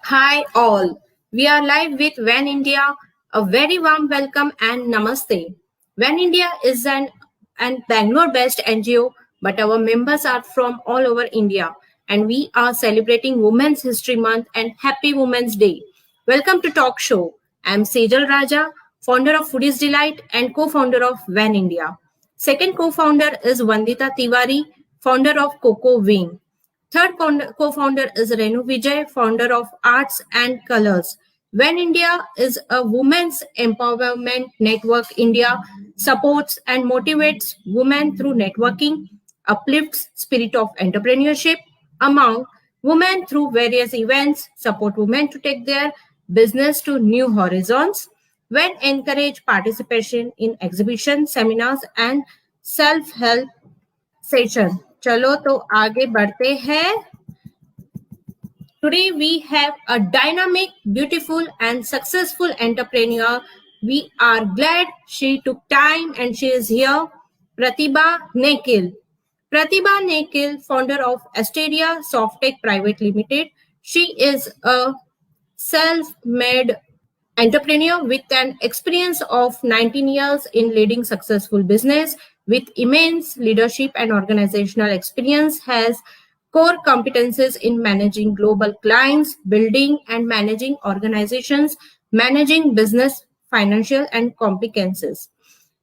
Hi all. We are live with When India. A very warm welcome and namaste. When India is an Bangalore-based NGO, but our members are from all over India, and we are celebrating Women's History Month and Happy Women's Day. Welcome to Talk Show. I am Sejal Raja, founder of Foodies Delight and co-founder of When India. Second co-founder is Vandita Tiwari, founder of Coco Wing. Third co-founder is Renu Vijay, founder of Arts and Colors. When India is a women's empowerment network, India supports and motivates women through networking, uplifts spirit of entrepreneurship among women through various events, support women to take their business to new horizons, when encourage participation in exhibitions, seminars and self-help session चलो तो आगे बढ़ते हैं Today we have a dynamic, beautiful and successful entrepreneur. We are glad she took time and she is here. Pratibha Nikhil. Pratibha Nikhil, founder of Asteria Softtech Private Limited. She is a self-made entrepreneur with an experience of 19 years in leading successful business with immense leadership and organizational experience has core competences in managing global clients, building and managing organizations, managing business, financial and complicances.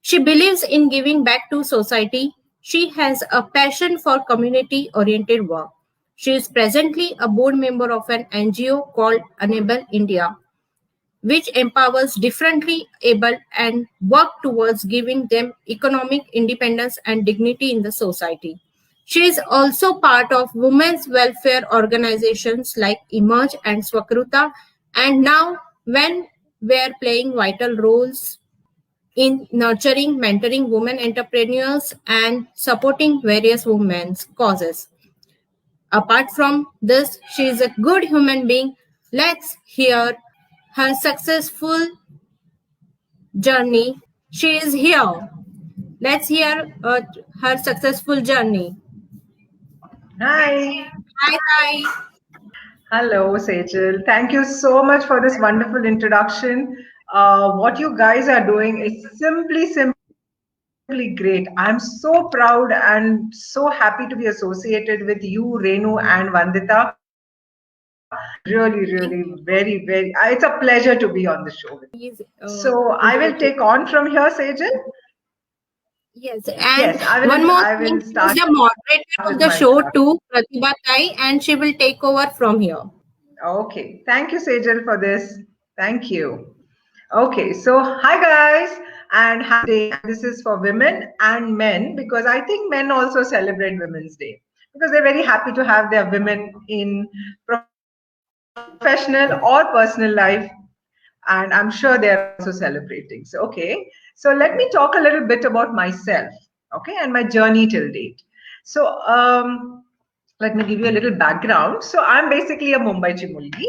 She believes in giving back to society. She has a passion for community oriented work. She is presently a board member of an NGO called Enable India, which empowers differently able and work towards giving them economic independence and dignity in the society. She is also part of women's welfare organizations like Emerge and Swakruta, and now when we're playing vital roles in nurturing, mentoring women entrepreneurs and supporting various women's causes. Apart from this, she is a good human being. Let's hear her successful journey. She is here. Let's hear her successful journey. Hi. Hi. Hello, Sejal. Thank you so much for this wonderful introduction. What you guys are doing is simply great. I'm so proud and so happy to be associated with you, Renu and Vandita. Really, very. It's a pleasure to be on the show with you. So I will take on from here, Sejal. Yes, Yes, and one more I thing, will she is start the moderator of with the my show introduction. too, Pratibha Tai, and she will take over from here. Okay, thank you, Sejal, for this. Thank you. Okay, so hi guys, and happy day. And this is for women and men because I think men also celebrate Women's Day because they're very happy to have their women in professional or personal life, and I'm sure they're also celebrating. So let me talk a little bit about myself, okay, and my journey till date. So let me give you a little background. So I'm basically a Mumbai Chimulgi,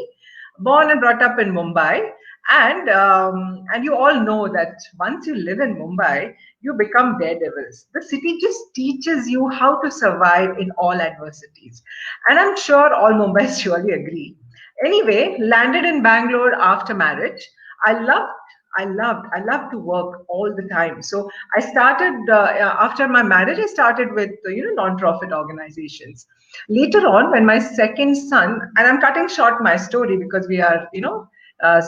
born and brought up in Mumbai, and you all know that once you live in Mumbai, you become daredevils. The city just teaches you how to survive in all adversities, and I'm sure all Mumbai's surely agree. Anyway, landed in Bangalore after marriage. I loved I loved to work all the time. So I started after my marriage. I started with non-profit organizations. Later on, when my second son, and I'm cutting short my story because we are uh,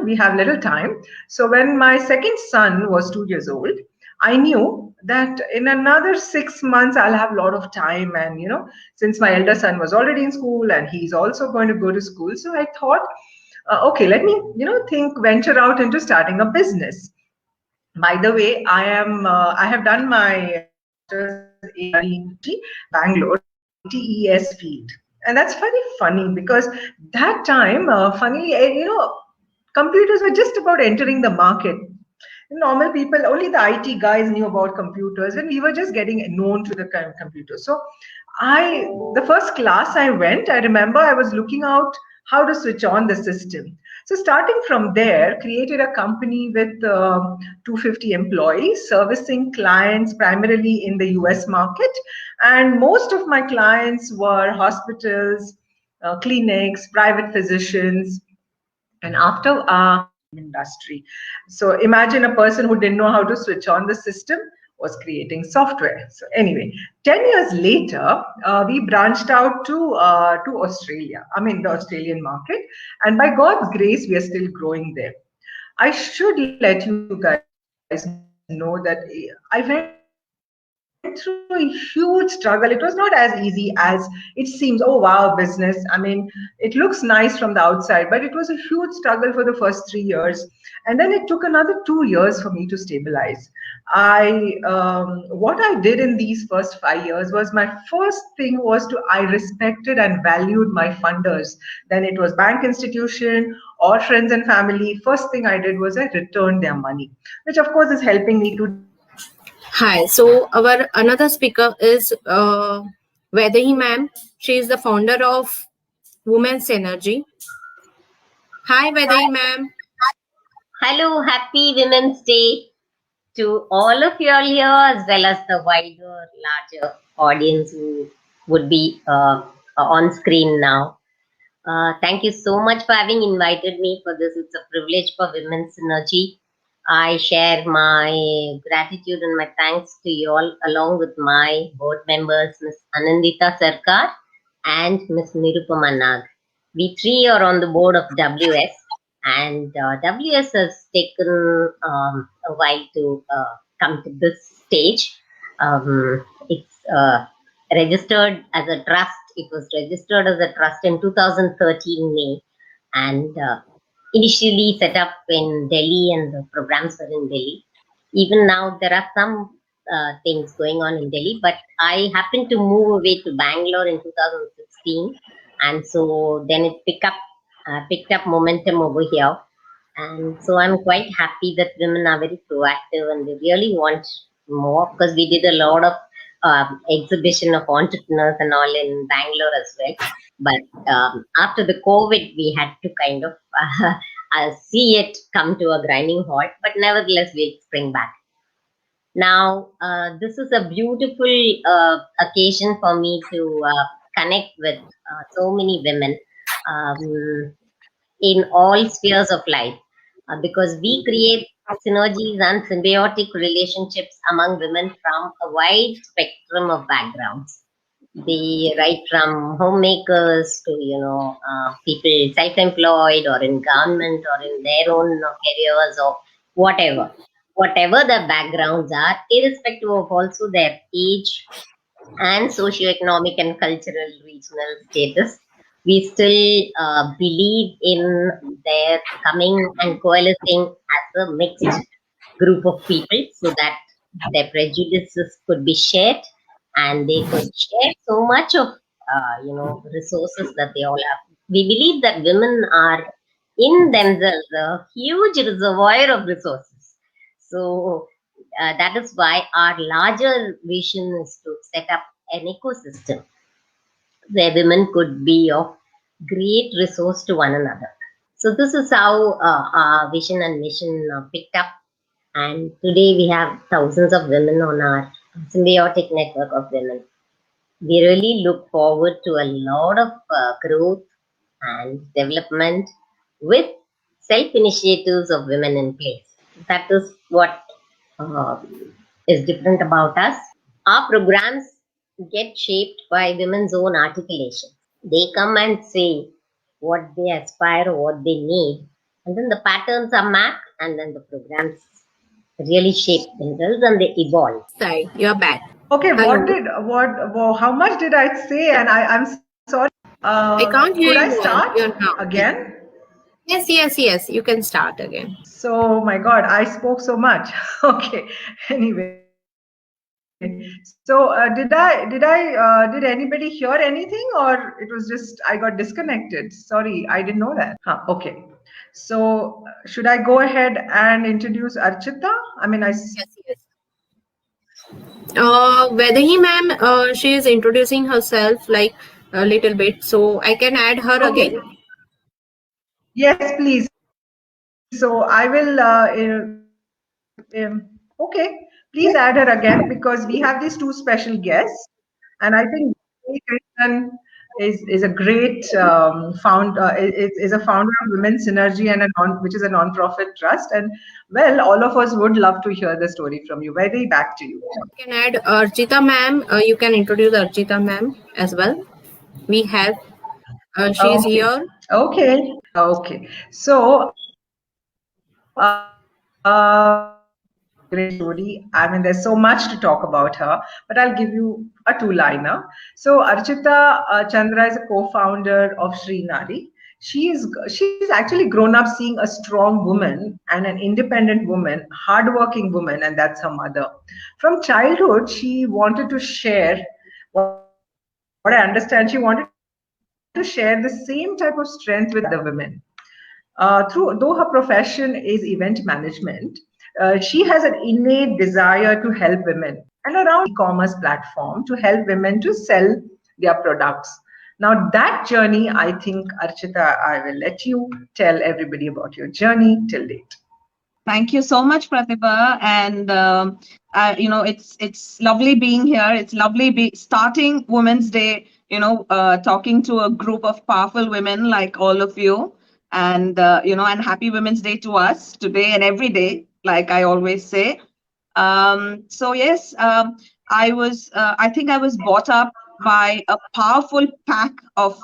we have little time. So when my second son was 2 years old, I knew that in another 6 months I'll have a lot of time, and since my elder son was already in school and he's also going to go to school, so I thought, okay, let me think venture out into starting a business. By the way, I have done my master's in Bangalore, ITES field, and that's very funny because that time, funnily, computers were just about entering the market. Normal people, only the IT guys knew about computers, and we were just getting known to the kind of computers. So, the first class I went, I remember I was looking out how to switch on the system. So, starting from there, created a company with 250 employees, servicing clients primarily in the US market. And most of my clients were hospitals, clinics, private physicians, and after industry. So imagine a person who didn't know how to switch on the system was creating software. So anyway, 10 years later, we branched out to Australia, I mean the Australian market, and by God's grace, we are still growing there. I should let you guys know that I went through a huge struggle. It was not as easy as it seems. Oh wow, business. I mean, it looks nice from the outside, but it was a huge struggle for the first 3 years. And then it took another 2 years for me to stabilize. What I did in these first 5 years was my first thing was I respected and valued my funders. Then it was bank institution or friends and family. First thing I did was I returned their money, which of course is helping me today. Hi. So our another speaker is Vaidehi ma'am. She is the founder of Women's Energy. Hi, Vaidehi ma'am. Hello, happy Women's Day to all of you all here, as well as the wider, larger audience who would be on screen now. Thank you so much for having invited me for this. It's a privilege for Women's Synergy. I share my gratitude and my thanks to you all, along with my board members, Ms. Anandita Sarkar and Ms. Nirupama Nag. We three are on the board of WS, and WS has taken a while to come to this stage. It's registered as a trust. It was registered as a trust in 2013 May, and initially set up in Delhi, and the programs were in Delhi. Even now, there are some things going on in Delhi, but I happened to move away to Bangalore in 2016, and so then it picked up momentum over here. And so I'm quite happy that women are very proactive and they really want more, because we did a lot of exhibition of entrepreneurs and all in Bangalore as well. But after the COVID, we had to kind of see it come to a grinding halt. But nevertheless, we'll spring back. Now, this is a beautiful occasion for me to connect with so many women in all spheres of life, because we create synergies and symbiotic relationships among women from a wide spectrum of backgrounds. They right from homemakers to people self-employed or in government or in their own careers or whatever the backgrounds are, irrespective of also their age and socioeconomic and cultural regional status. We still believe in their coming and coalescing as a mixed group of people, so that their prejudices could be shared and they could share so much of resources that they all have. We believe that women are in themselves a huge reservoir of resources. So that is why our larger vision is to set up an ecosystem where women could be of great resource to one another. So this is how our vision and mission picked up, and today we have thousands of women on our symbiotic network of women. We really look forward to a lot of growth and development with self initiatives of women in place. That is what uh, is different about us. Our programs get shaped by women's own articulation. They come and say what they aspire or what they need, and then the patterns are mapped, and then the programs really shape themselves and they evolve. Sorry, you're back. Okay, Hello. how much did I say? And I'm sorry. I can't Could hear I you well. start You're now. again? Yes, yes, yes. You can start again. So, my God, I spoke so much. Okay. Anyway, so did anybody hear anything, or it was just I got disconnected? Sorry, I didn't know that. Okay. So, should I go ahead and introduce Archita? I mean, Yes, yes. Vaidehi ma'am, she is introducing herself like a little bit, so I can add her again. Okay. Yes, please. So I will. Okay, please add her again because we have these two special guests, and I think Krishnan is a great is a founder of Women's Synergy and which is a non-profit trust. And well, all of us would love to hear the story from you. Vaidehi, back to you. You can add Archita ma'am. You can introduce Archita ma'am as well. We have, she is Okay. here. Okay. Okay. So, great story. I mean, there's so much to talk about her, but I'll give you a two-liner. So, Archita Chandra is a co-founder of Sri Nari. She's actually grown up seeing a strong woman and an independent woman, hardworking woman, and that's her mother. From childhood, she wanted to share. What I understand, she wanted to share the same type of strength with other women. Though her profession is event management, she has an innate desire to help women and around e-commerce platform to help women to sell their products. Now that journey, I think, Archita, I will let you tell everybody about your journey till date. Thank you so much, Pratibha. And it's lovely being here. It's lovely starting Women's Day. Talking to a group of powerful women like all of you, and and happy Women's Day to us today and every day, like I always say. So yes, I think I was brought up by a powerful pack of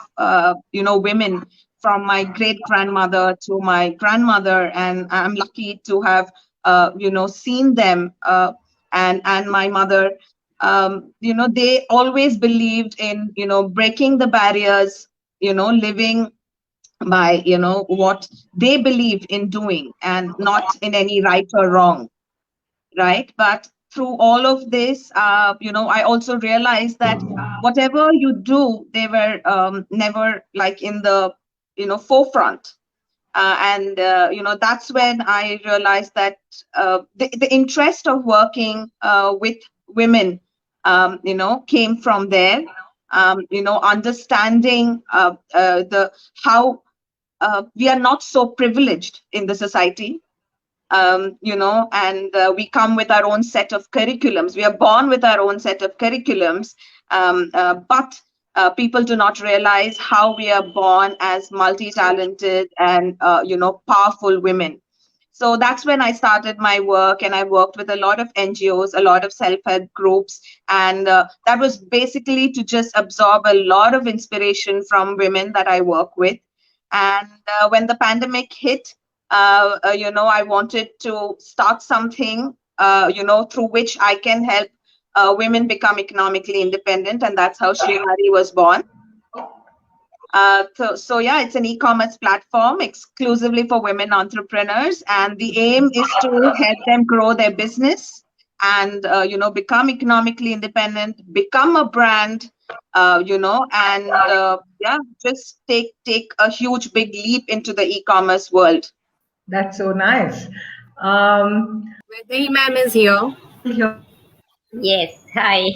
women, from my great grandmother to my grandmother, and I'm lucky to have seen them, and my mother. They always believed in breaking the barriers, living by what they believed in doing, and not in any right or wrong, right? But through all of this, I also realized that whatever you do, they were never like in the forefront. And that's when I realized that the interest of working with women came from there. Understanding the how we are not so privileged in the society, and we come with our own set of curriculums. We are born with our own set of curriculums, but people do not realize how we are born as multi-talented and powerful women. So that's when I started my work, and I worked with a lot of NGOs, a lot of self-help groups, and that was basically to just absorb a lot of inspiration from women that I work with. And when the pandemic hit, I wanted to start something, through which I can help women become economically independent, and that's how Srimari was born. So yeah, it's an e-commerce platform exclusively for women entrepreneurs, and the aim is to help them grow their business and become economically independent, become a brand, and yeah, just take a huge big leap into the e-commerce world. That's so nice. Vaidehi ma'am is here. Yes, hi.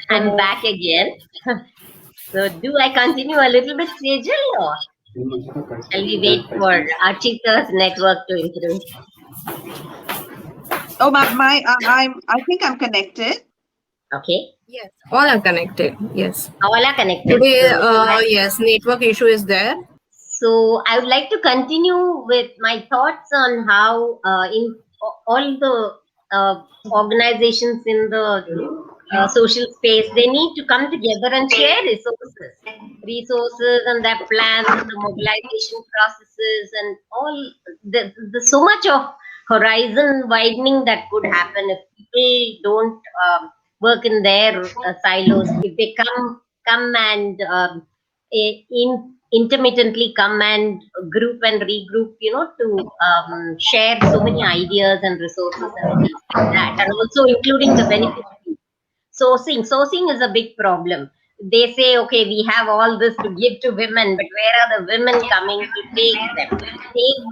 I'm back again. So, do I continue a little bit, Sejal, or shall we wait for Archita's network to improve? Oh, I think I'm connected. Okay, Yes, all are connected. Yes. all are connected. Today, So, yes, network issue is there. so I would like to continue with my thoughts on how in all the organizations in the social space, they need to come together and share resources and their plans, the mobilization processes, and all the so much of horizon widening that could happen if people don't work in their silos. If they come and intermittently come and group and regroup, to share so many ideas and resources and things like that, and also including the benefits. Sourcing is a big problem. They say, okay, we have all this to give to women, but where are the women coming to take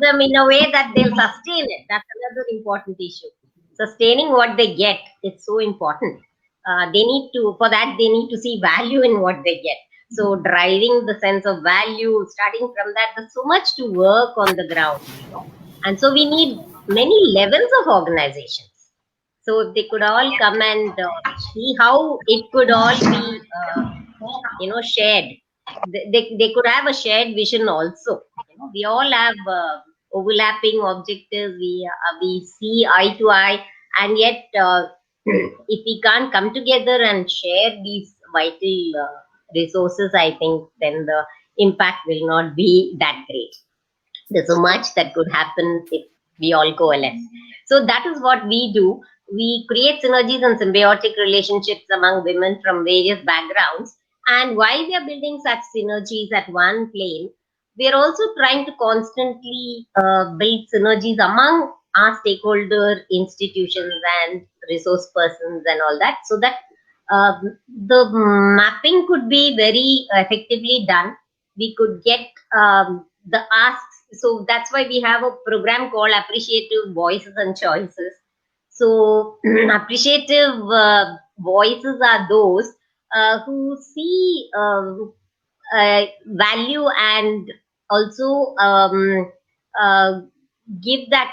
them in a way that they'll sustain it? That's another important issue. Sustaining what they get is so important. For that, they need to see value in what they get. So driving the sense of value, starting from that, there's so much to work on the ground. And so we need many levels of organizations. So if they could all come and see how it could all be, shared. they could have a shared vision also. We all have overlapping objectives. We see eye to eye, and yet if we can't come together and share these vital resources, I think then the impact will not be that great. There's so much that could happen if we all coalesce. So that is what we do. We create synergies and symbiotic relationships among women from various backgrounds. And while we are building such synergies at one plane, we are also trying to constantly build synergies among our stakeholder institutions and resource persons and all that, so that the mapping could be very effectively done. We could get the asks. So that's why we have a program called Appreciative Voices and Choices. So appreciative voices are those who see value and also uh, give that,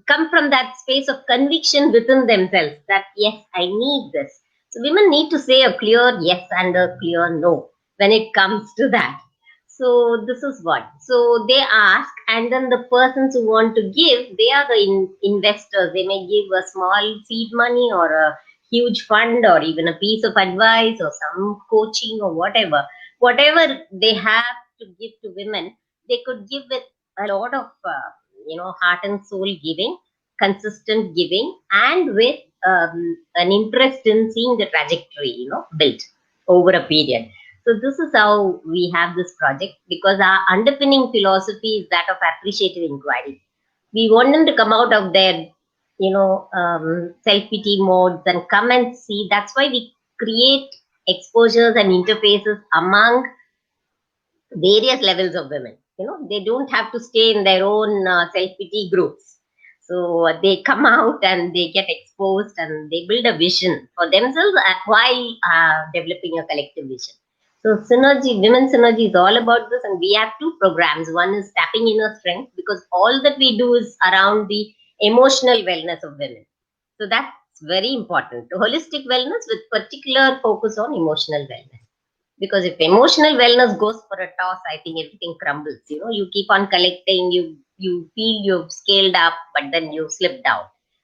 come from that space of conviction within themselves that yes, I need this. So women need to say a clear yes and a clear no when it comes to that. So this is what. So they ask, and then the persons who want to give, they are the investors. They may give a small seed money or a huge fund or even a piece of advice or some coaching or whatever. Whatever they have to give to women, they could give with a lot of heart and soul giving, consistent giving, and with an interest in seeing the trajectory built over a period. So this is how we have this project, because our underpinning philosophy is that of appreciative inquiry. We want them to come out of their self-pity modes and come and see. That's why we create exposures and interfaces among various levels of women. They don't have to stay in their own self-pity groups. So they come out and they get exposed and they build a vision for themselves while developing a collective vision. So synergy, women synergy is all about this, and we have two programs. One is tapping inner strength, because all that we do is around the emotional wellness of women. So that's very important. Holistic wellness with particular focus on emotional wellness. Because if emotional wellness goes for a toss, I think everything crumbles. You keep on collecting, you feel you've scaled up, but then you slip down.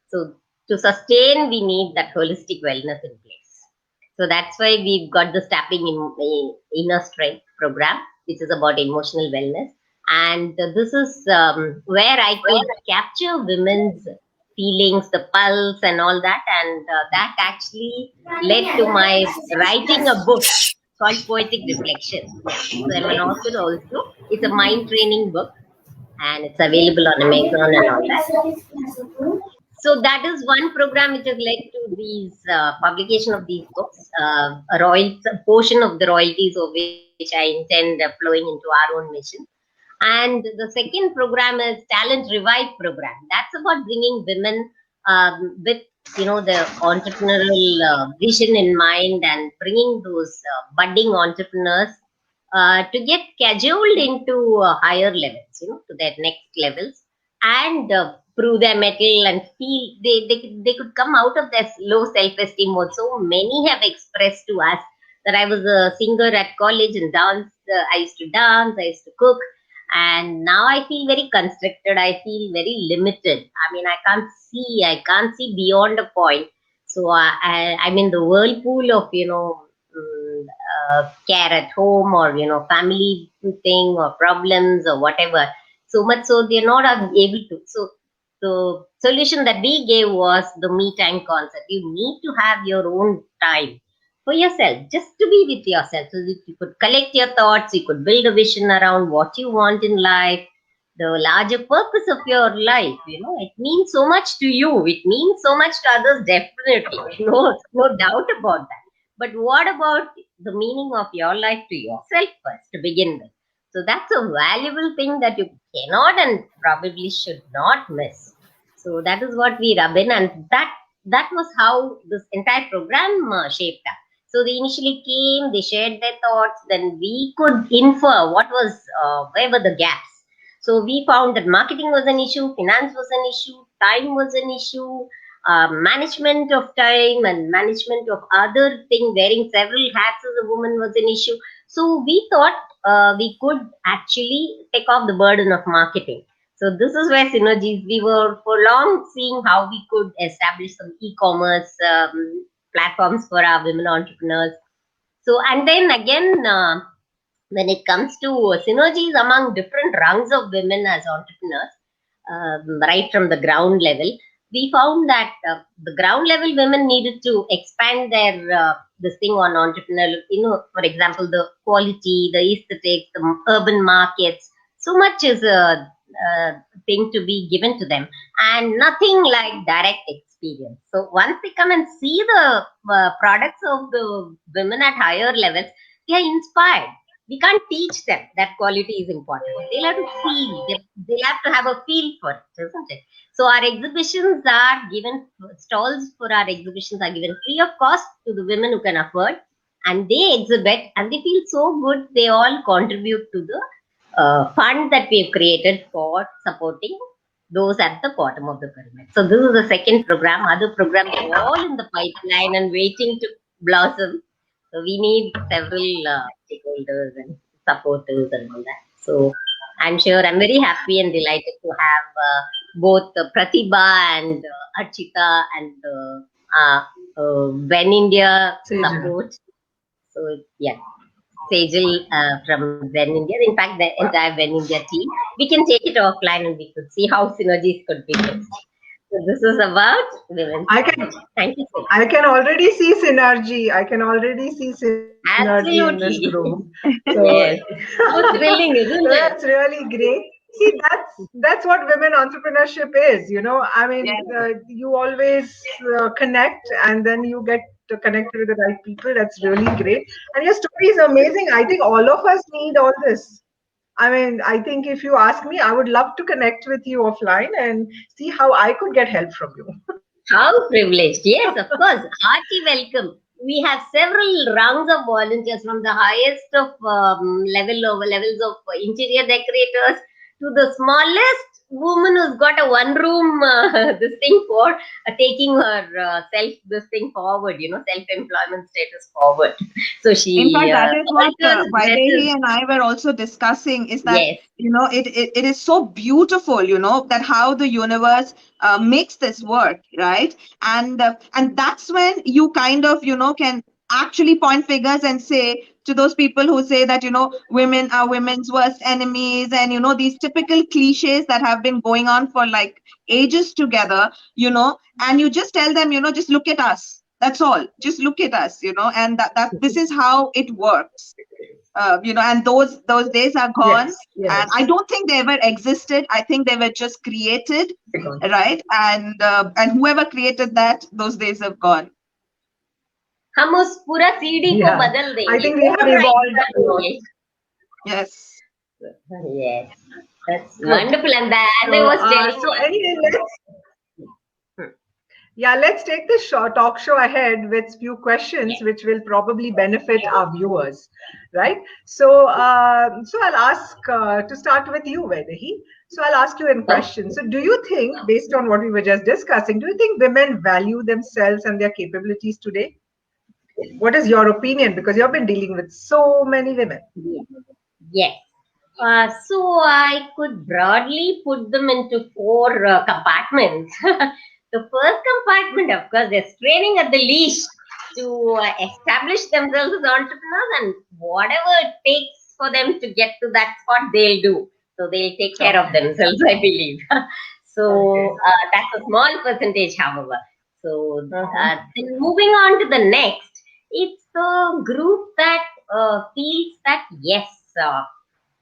So to sustain, we need that holistic wellness in place. So that's why we've got the Tapping in Inner Strength program, which is about emotional wellness. And this is where I could capture women's feelings, the pulse and all that. And that actually led to my writing a book called Poetic Reflection. So I'm an author also. It's a mind training book, and it's available on Amazon and all that. So that is one program which has led to these publication of these books. A portion of the royalties of which I intend flowing into our own mission. And the second program is Talent Revive program. That's about bringing women with the entrepreneurial vision in mind, and bringing those budding entrepreneurs to get cajoled into higher levels, to their next levels, and prove their mettle and feel they could come out of their low self-esteem mode. So many have expressed to us that I was a singer at college and dance. I used to dance, I used to cook, and now I feel very constricted. I feel very limited. I mean, I can't see beyond a point. So I'm in the whirlpool of care at home, or family thing or problems or whatever, so much so they're not able to. So the solution that we gave was the me time concept. You need to have your own time for yourself, just to be with yourself, so that you could collect your thoughts, you could build a vision around what you want in life, the larger purpose of your life. It means so much to you, it means so much to others, definitely. No doubt about that. But what about the meaning of your life to yourself first, to begin with? So that's a valuable thing that you cannot and probably should not miss. So that is what we rub in, and that was how this entire program shaped up. So they initially came, they shared their thoughts, then we could infer where were the gaps. So we found that marketing was an issue, finance was an issue, time was an issue, management of time and management of other things, wearing several hats as a woman was an issue. So we thought we could actually take off the burden of marketing. So this is where synergies, we were for long seeing how we could establish some e-commerce platforms for our women entrepreneurs. So, and then again, when it comes to synergies among different rungs of women as entrepreneurs, right from the ground level, we found that the ground level women needed to expand their this thing on entrepreneurial, for example, the quality, the aesthetics, the urban markets. So much is a thing to be given to them, and nothing like direct experience. So once they come and see the products of the women at higher levels, they are inspired. We can't teach them that quality is important. They'll have to feel, they'll have to have a feel for it, isn't it? So our exhibitions are given, stalls for our exhibitions are given free of cost to the women who can afford, and they exhibit and they feel so good. They all contribute to the fund that we've created for supporting those at the bottom of the pyramid. So this is the second program. Other programs are all in the pipeline and waiting to blossom. So we need several stakeholders and supporters and all that. So I'm sure I'm very happy and delighted to have both Pratibha and Archita and When India support. So yeah, Sejal from Zen India. In fact, the entire Zen India team. We can take it offline and we could see how synergies could be built. So this is about women. Thank you so much. I can already see synergy. I can already see synergy in this Absolutely. group. Yes. So thrilling, isn't So it? that's really great. See, that's what women entrepreneurship is. I mean, you always connect, and then you get to connect with the right people. That's really great. And your story is amazing. I think all of us need all this. I mean, I think if you ask me, I would love to connect with you offline and see how I could get help from you. How privileged. Yes, of course. Hearty welcome. We have several rounds of volunteers from the highest of levels of interior decorators to the smallest woman who's got a one room this thing for taking her this thing forward, self-employment status forward. So she In fact, that is what alters Vaidehi dresses. and I were also discussing, is that, Yes. it is so beautiful, that how the universe makes this work, right? And that's when you kind of, can actually point fingers and say to those people who say that, women are women's worst enemies, and, these typical cliches that have been going on for like ages together, and you just tell them, just look at us. That's all. Just look at us, and that this is how it works. And those days are gone. Yes. And I don't think they ever existed. I think they were just created, right? And whoever created that, those days have gone. हम उस पूरा CD को Yeah. बदल I देंगे, think we have override evolved कर a lot. देंगे. Yes. Yes, that's Good. wonderful. And as I So, was telling so you, anyway, let's take this talk show ahead with few questions which will probably benefit our viewers, right? So, so I'll ask to start with you, Vaidehi. So I'll ask you a question. So, do you think, based on what we were just discussing, do you think women value themselves and their capabilities today? What is your opinion? Because you've been dealing with so many women. yes. So I could broadly put them into four compartments. The first compartment, of course, they're straining at the leash to establish themselves as entrepreneurs, and whatever it takes for them to get to that spot, they'll do. So they'll take care of themselves, I believe. So that's a small percentage, however. So then moving on to the next, it's the group that feels that yes,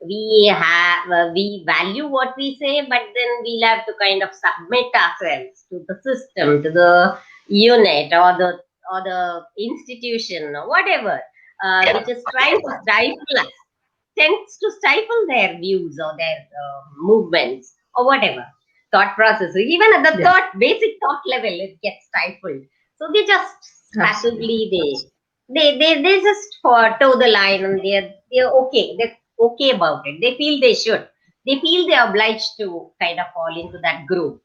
we value what we say, but then we'll have to kind of submit ourselves to the system, to the unit or the institution or whatever, which is trying to stifle us, tends to stifle their views or their movements or whatever thought process. Even at the basic thought level, it gets stifled. So they just passively they just toe the line, and they're okay. They're okay about it. They feel they should. They feel they're obliged to kind of fall into that group.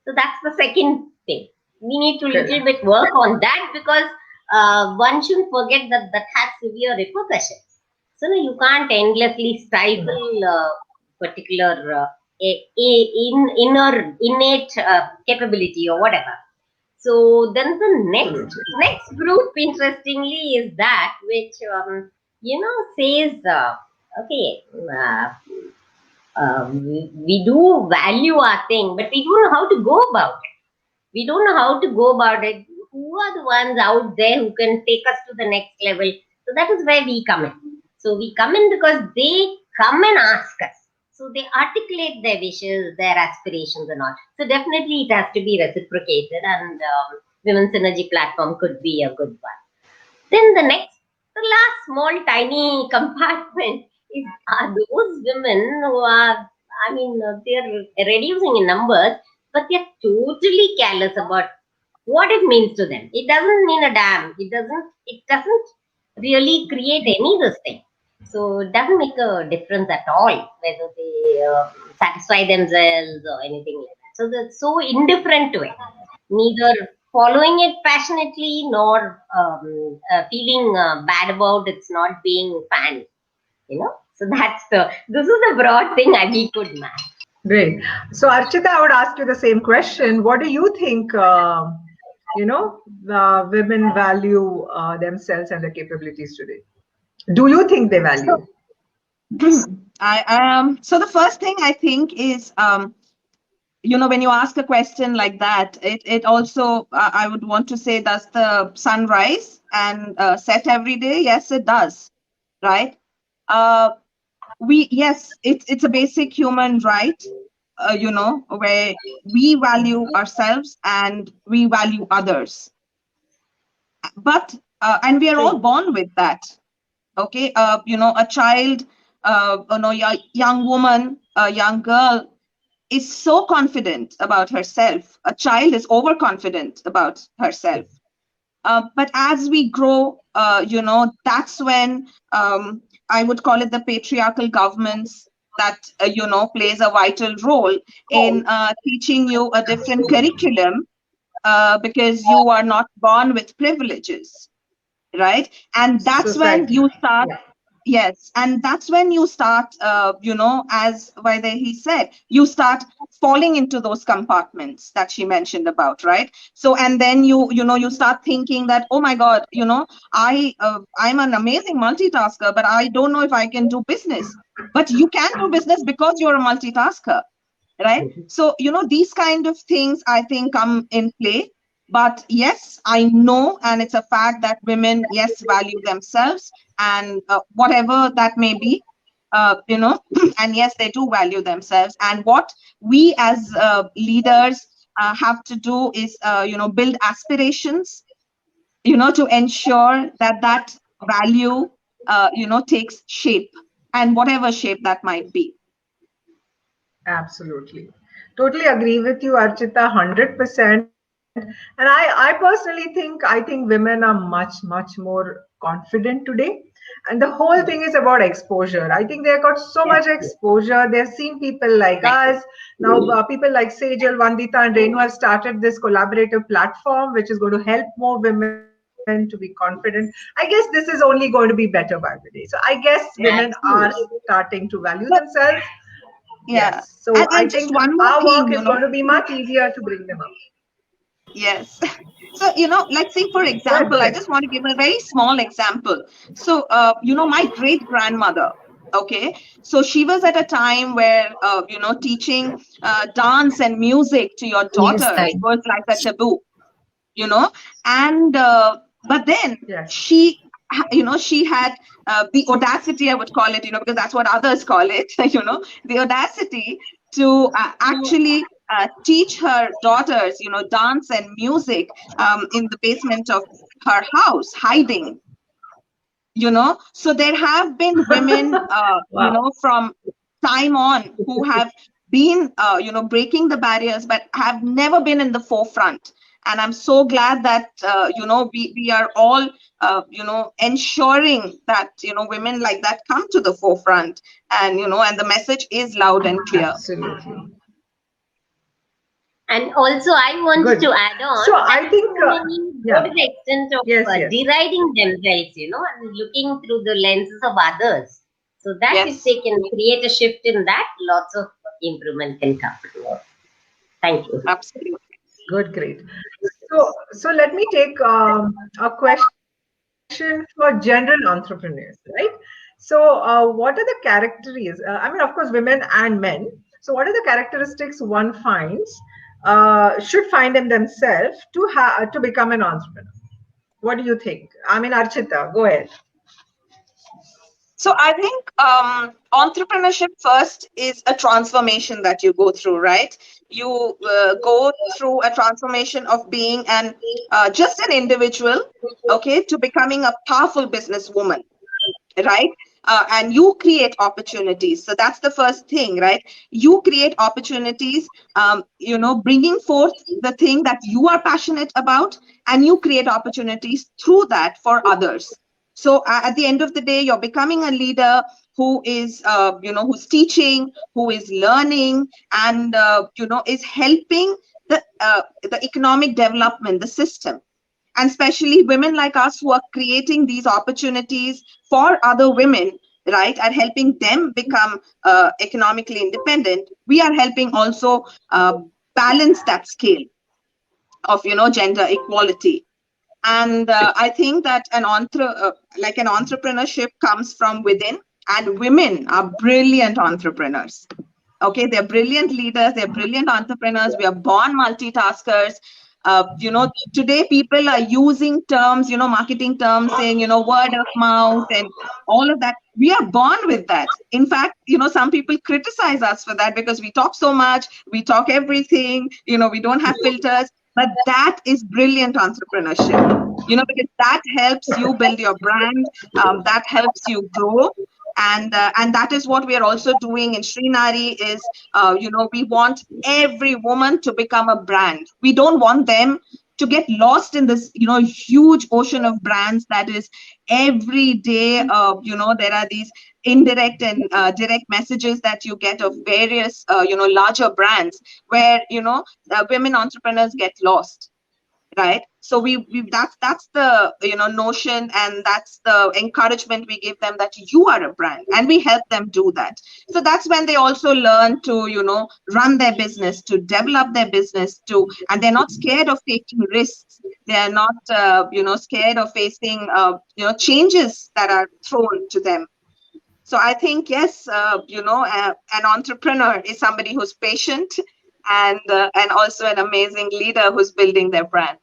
So that's the second thing. We need to little bit work on that, because one shouldn't forget that has severe repercussions. So no, you can't endlessly stifle particular inner innate capability or whatever. So then the Absolutely. next group, interestingly, is that which says, okay, we do value our thing, but we don't know how to go about it. We don't know how to go about it. Who are the ones out there who can take us to the next level? So that is where we come in. So we come in because they come and ask us. So they articulate their wishes, their aspirations, and all. So definitely it has to be reciprocated, and Women's Energy platform could be a good one. Then the last small tiny compartment is are those women who are, I mean, they're reducing in numbers, but they're totally careless about what it means to them. It doesn't mean a damn. It doesn't really create any this thing. So it doesn't make a difference at all whether they satisfy themselves or anything like that. So they're so indifferent to it, neither following it passionately nor feeling bad about it's not being fanned. So this is the broad thing we could match. Great. So, Archita, I would ask you the same question. What do you think, women value themselves and their capabilities today? Do you think they So, value? so the first thing I think is, when you ask a question like that, it also, I would want to say, does the sun rise and set every day? Yes, it does, right? Uh, yes, it's a basic human right, where we value ourselves and we value others. But and we are all True. born with that. Okay, a child, a young woman, a young girl is so confident about herself. A child is overconfident about herself. But as we grow, that's when I would call it the patriarchal governments that plays a vital role in teaching you a different curriculum, because you are not born with privileges, right? And that's when Society. you start. Yeah. Yes, and that's when you start, as Vaidehi said, you start falling into those compartments that she mentioned about, right? So, and then you start thinking that, oh my God, I'm an amazing multitasker, but I don't know if I can do business. But you can do business because you're a multitasker, right? So, these kind of things I think come in play. But yes, I know, and it's a fact that women, yes, value themselves and whatever that may be, and yes, they do value themselves. And what we as leaders have to do is, build aspirations, to ensure that that value, takes shape, and whatever shape that might be. Absolutely. Totally agree with you, Archita, 100%. And I personally think women are much more confident today. And the whole thing is about exposure. I think they got so Yeah, much exposure. They've seen people like exactly. us. Now, people like Sejal, Vandita, and Renu have started this collaborative platform, which is going to help more women to be confident. I guess this is only going to be better by the day. So I guess women are Absolutely. starting to value So, themselves. Yes. yeah, So I and think just one more our work thing, is going to be much easier to bring them up. yes. So, let's say, for Go ahead, go example, I ahead. just want to give a very small example. So, my great grandmother, okay, so she was at a time where, teaching dance and music to your Yes, daughters right. was like a taboo, and but then Yes. she had the audacity, I would call it, because that's what others call it, the audacity to actually teach her daughters, dance and music in the basement of her house, hiding. So there have been women, Wow. from time on, who have been breaking the barriers, but have never been in the forefront. And I'm so glad that we are all ensuring that women like that come to the forefront, and and the message is loud and clear. Absolutely. And also, I want Good. to add on So that I think, women go to yeah, the extent of yes, yes. deriding themselves, and looking through the lenses of others. So that if Yes. they can create a shift in that, lots of improvement can come. Thank you. Absolutely. Good, great. So let me take a question for general entrepreneurs, right? So, what are the characteristics? I mean, of course, women and men. So, what are the characteristics one finds should find in themselves to become an entrepreneur? What do you think? I mean, Archita, go ahead. So I think entrepreneurship first is a transformation that you go through, right? You go through a transformation of being an just an individual, okay, to becoming a powerful businesswoman, right? And you create opportunities. So that's the first thing, right? You create opportunities, bringing forth the thing that you are passionate about, and you create opportunities through that for others. So at the end of the day, you're becoming a leader who is, who's teaching, who is learning, and is helping the economic development, the system, and especially women like us who are creating these opportunities for other women, right, and helping them become economically independent. We are helping also balance that scale of gender equality. And I think that an entrepreneurship comes from within, and women are brilliant entrepreneurs. Okay, they're brilliant leaders, they're brilliant entrepreneurs. We are born multitaskers. Today people are using terms, marketing terms, saying, word of mouth and all of that. We are born with that. In fact, some people criticize us for that because we talk so much, we talk everything, we don't have filters. But that is brilliant entrepreneurship, because that helps you build your brand, that helps you grow. And that is what we are also doing in Srinari is, we want every woman to become a brand. We don't want them to get lost in this, huge ocean of brands that is every day. There are these indirect and direct messages that you get of various, larger brands where, women entrepreneurs get lost, right? So we that's the notion, and that's the encouragement we give them, that you are a brand, and we help them do that. So that's when they also learn to run their business, to develop their business, and they're not scared of taking risks. They are not scared of facing changes that are thrown to them. So I think, yes, an entrepreneur is somebody who's patient, and also an amazing leader who's building their brand.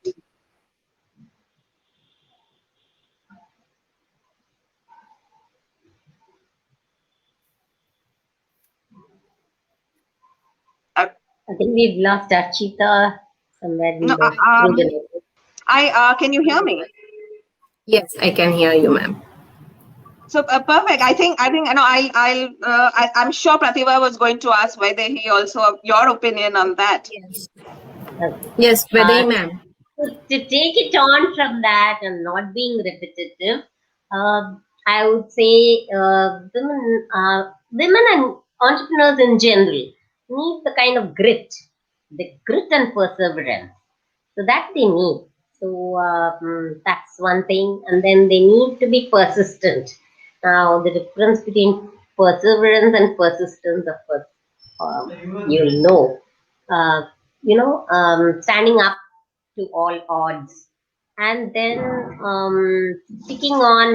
Uh, I think we've lost Archita somewhere. We no, lost through the network. can you hear me? Yes, I can hear you, ma'am. So perfect. I think I'm sure Pratibha was going to ask whether he also your opinion on that. Yes. Okay. Yes, Vaidehi, ma'am. To take it on from that and not being repetitive, I would say women and entrepreneurs in general need the kind of the grit and perseverance. So that they need. So that's one thing. And then they need to be persistent. Now, the difference between perseverance and persistence, of course, you'll know. Standing up to all odds, and then sticking on,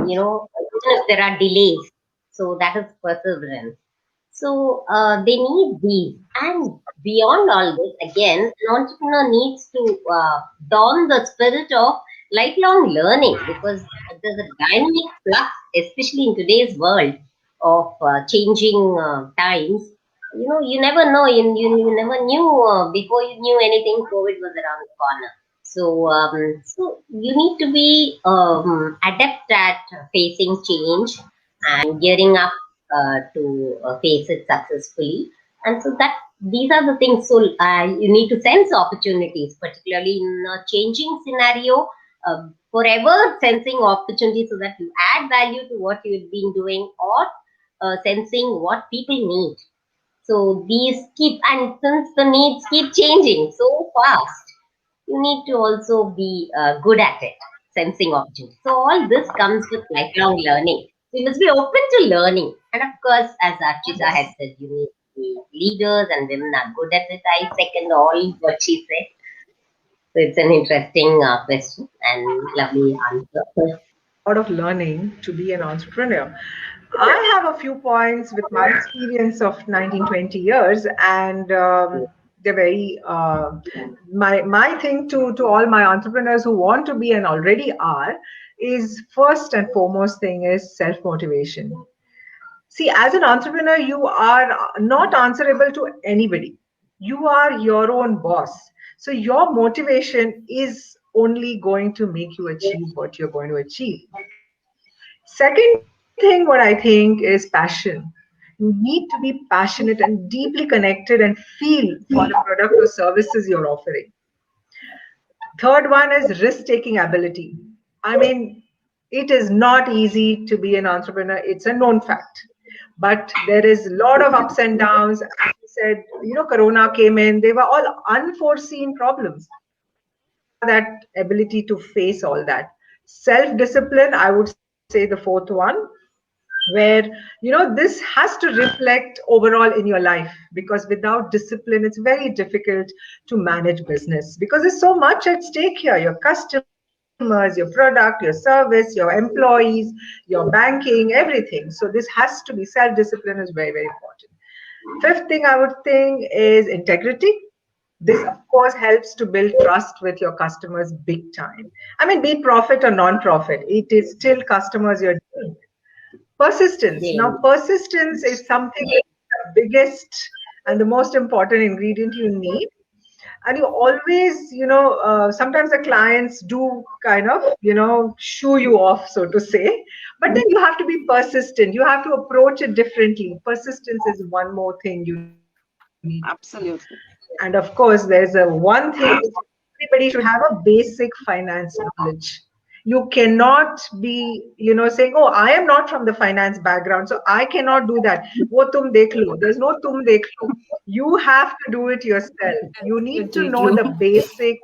even if there are delays. So that is perseverance. So they need these. And beyond all this, again, an entrepreneur needs to don the spirit of lifelong learning, because there's a dynamic flux, especially in today's world of changing times. You never know. You never knew before you knew anything. COVID was around the corner. So you need to be adept at facing change and gearing up to face it successfully. And so that these are the things. So you need to sense opportunities, particularly in a changing scenario. Forever sensing opportunities so that you add value to what you've been doing, or sensing what people need. So these keep, and since the needs keep changing so fast, you need to also be good at it, sensing opportunities. So all this comes with lifelong learning. So you must be open to learning. And of course, as Archita had Yes. said, you need to be leaders and women are good at it. I second all what she said. So it's an interesting question and lovely answer. A lot of learning to be an entrepreneur. I have a few points with my experience of 19, 20 years, and they're very my thing to all my entrepreneurs who want to be and already are is first and foremost thing is self motivation. See, as an entrepreneur, you are not answerable to anybody. You are your own boss. So your motivation is only going to make you achieve what you're going to achieve. Second thing, what I think is passion. You need to be passionate and deeply connected and feel for the product or services you're offering. Third one is risk taking ability. I mean, it is not easy to be an entrepreneur, it's a known fact. But there is a lot of ups and downs. As you said, Corona came in, they were all unforeseen problems. You have that ability to face all that. Self discipline, I would say the fourth one, where this has to reflect overall in your life, because without discipline it's very difficult to manage business, because there's so much at stake here: your customers, your product, your service, your employees, your banking, everything. So this has to be, self discipline is very, very important. Fifth thing I would think is integrity. This of course helps to build trust with your customers big time. I mean, be profit or non-profit, it is still customers you're dealing with. Persistence. Yeah. Now, persistence is something that's the biggest and the most important ingredient you need. And you always, sometimes the clients do kind of, shoo you off, so to say. But then you have to be persistent. You have to approach it differently. Persistence is one more thing you need to do. And Absolutely. of course, there's a one thing everybody should have: a basic finance knowledge. You cannot be, saying, "Oh, I am not from the finance background, so I cannot do that." Wo tum dekh lo. There's no tum dekh lo. You have to do it yourself. You need to know the basic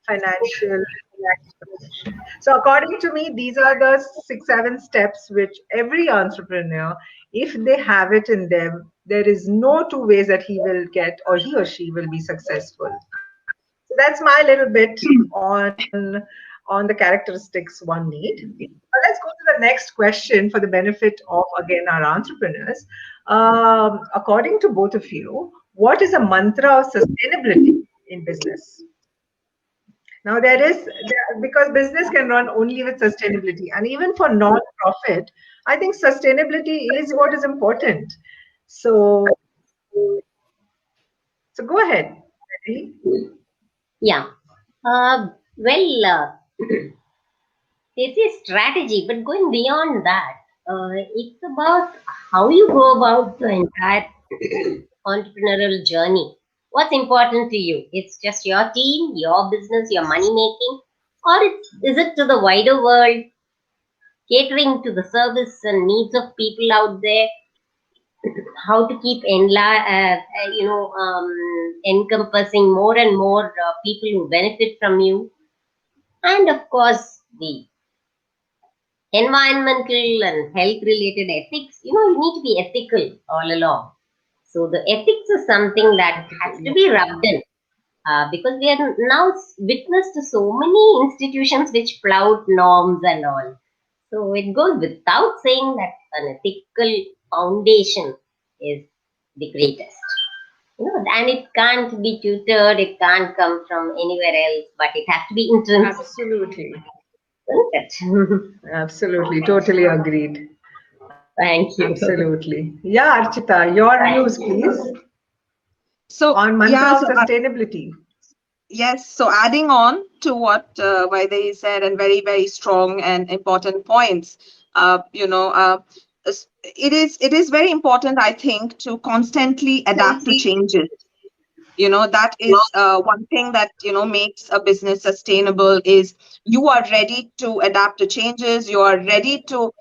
financial knowledge. So, according to me, these are the 6, 7 steps which every entrepreneur, if they have it in them, there is no two ways that he will get, or he or she will be successful. So that's my little bit on the characteristics one need. Let's go to the next question for the benefit of, again, our entrepreneurs. According to both of you, what is a mantra of sustainability in business? Now, because business can run only with sustainability, and even for non-profit, I think sustainability is what is important. So, so go ahead. Vaidehi. Yeah. Well, it's a strategy, but going beyond that, it's about how you go about the entire entrepreneurial journey. What's important to you? It's just your team, your business, your money making, or is it to the wider world, catering to the service and needs of people out there? How to keep encompassing more and more people who benefit from you, and of course the environmental and health related ethics. You need to be ethical all along. So the ethics is something that has to be rubbed in, because we are now witness to so many institutions which flout norms and all. So it goes without saying that an ethical foundation is the greatest. And it can't be tutored, it can't come from anywhere else, but it has to be intrinsic, Absolutely. isn't it? Absolutely. Totally agreed. Thank you. Absolutely. Yeah, Archita, your views, please, So on yeah, mantra of so sustainability. yes, so adding on to what Vaidehi said, and very, very strong and important points, it is very important, I think, to constantly adapt to changes. That is one thing that makes a business sustainable, is you are ready to adapt to changes. You are ready to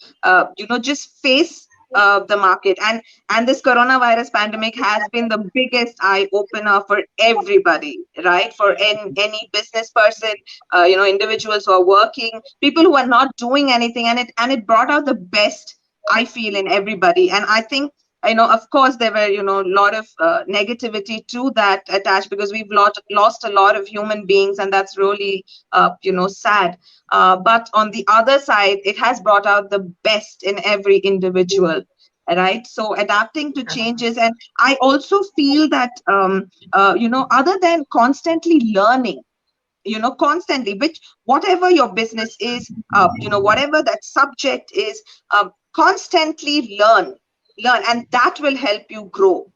just face the market. And this coronavirus pandemic has been the biggest eye opener for everybody, right? For any business person, individuals who are working, people who are not doing anything, and it brought out the best, I feel, in everybody. And I think, of course, there were, a lot of negativity to that attached, because we've lost a lot of human beings, and that's really, sad. But on the other side, it has brought out the best in every individual, right? So adapting to changes. And I also feel that, other than constantly learning, constantly, which whatever your business is, whatever that subject is, constantly learn, and that will help you grow.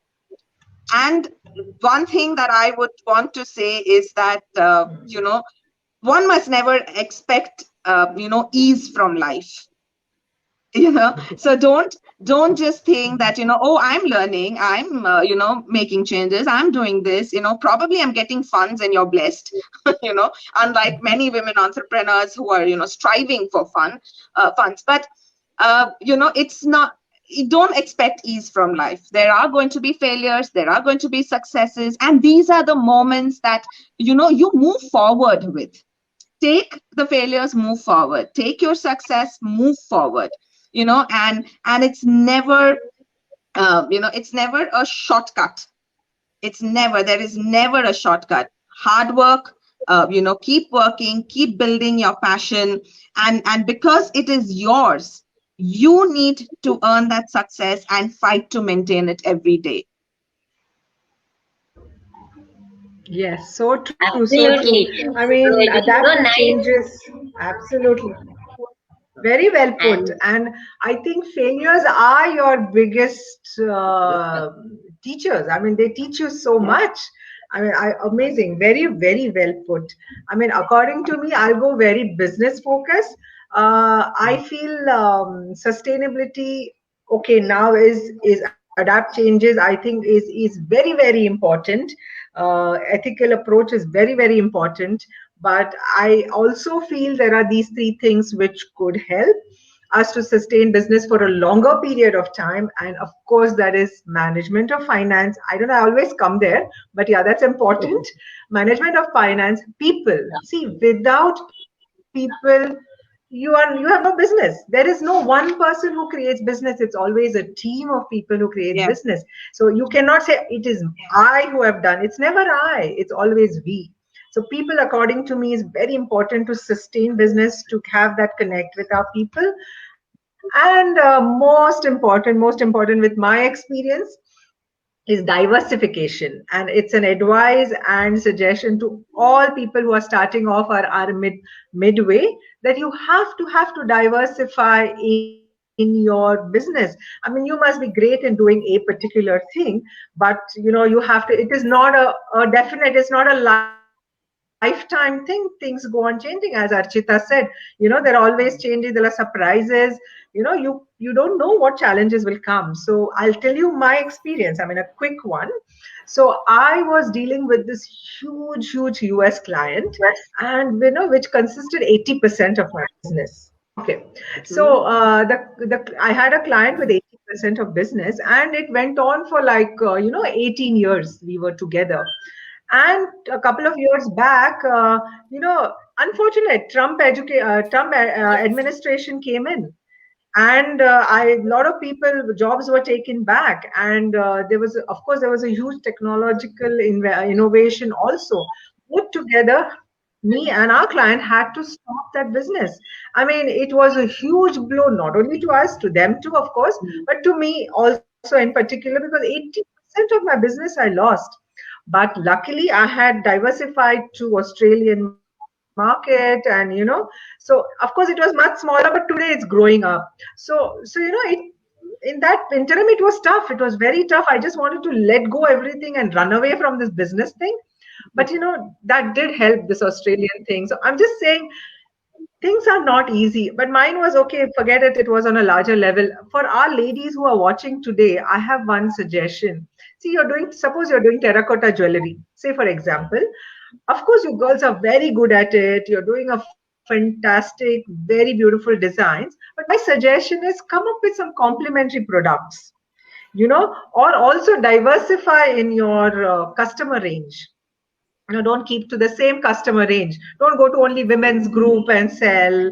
And one thing that I would want to say is that, one must never expect, ease from life. So don't just think that, oh, I'm learning, I'm making changes, I'm doing this, probably I'm getting funds and you're blessed. Unlike many women entrepreneurs who are, striving for funds. But it's not, you don't expect ease from life. There are going to be failures, there are going to be successes, and these are the moments that, you move forward with. Take the failures, move forward. Take your success, move forward. And it's never, it's never a shortcut. There is never a shortcut. Hard work, keep working, keep building your passion. And because it is yours, you need to earn that success and fight to maintain it every day. Yes, so true, so true. Absolutely. I mean, adapt to So nice. changes. Absolutely. Very well put. And And I think failures are your biggest teachers. I mean, they teach you so much. I mean, amazing. Very, very well put. I mean, according to me, I'll go very business focused. I feel sustainability, okay, now is adapt changes. I think is very, very important. Ethical approach is very, very important. But I also feel there are these three things which could help us to sustain business for a longer period of time. And of course, that is management of finance. I don't know, I always come there, but yeah, that's important. Management of finance, people. See, without people, you have no business. There is no one person who creates business. It's always a team of people who creates Yeah. business. So you cannot say it is I who have done. It's never I. It's always we. So people, according to me, is very important to sustain business, to have that connect with our people. And most important with my experience is diversification. And it's an advice and suggestion to all people who are starting off or are midway, that you have to diversify in your business. I mean, you must be great in doing a particular thing, but you have to, it is not a definite, it's not a lifetime thing. Things go on changing, as Archita said. There are always changes, there are surprises. You don't know what challenges will come. So I'll tell you my experience. I mean, a quick one. So I was dealing with this huge US client, and which consisted 80% of my business. Okay. So I had a client with 80% of business, and it went on for like 18 years we were together. And a couple of years back, unfortunate Trump administration came in, and a lot of people jobs were taken back, and there was a huge technological innovation also. Put together, me and our client had to stop that business. I mean, it was a huge blow, not only to us, to them too, of course, but to me also in particular, because 80% of my business I lost. But luckily I had diversified to Australian market, and so of course it was much smaller, but today it's growing up. In that interim it was tough, it was very tough. I just wanted to let go everything and run away from this business thing. But that did help, this Australian thing. So I'm just saying, things are not easy, but mine was okay. Forget it. It was on a larger level. For our ladies who are watching today, I have one suggestion. See, suppose you're doing terracotta jewelry, say for example. Of course, you girls are very good at it. You're doing a fantastic, very beautiful designs. But my suggestion is come up with some complementary products, or also diversify in your customer range. Don't keep to the same customer range. Don't go to only women's group and sell.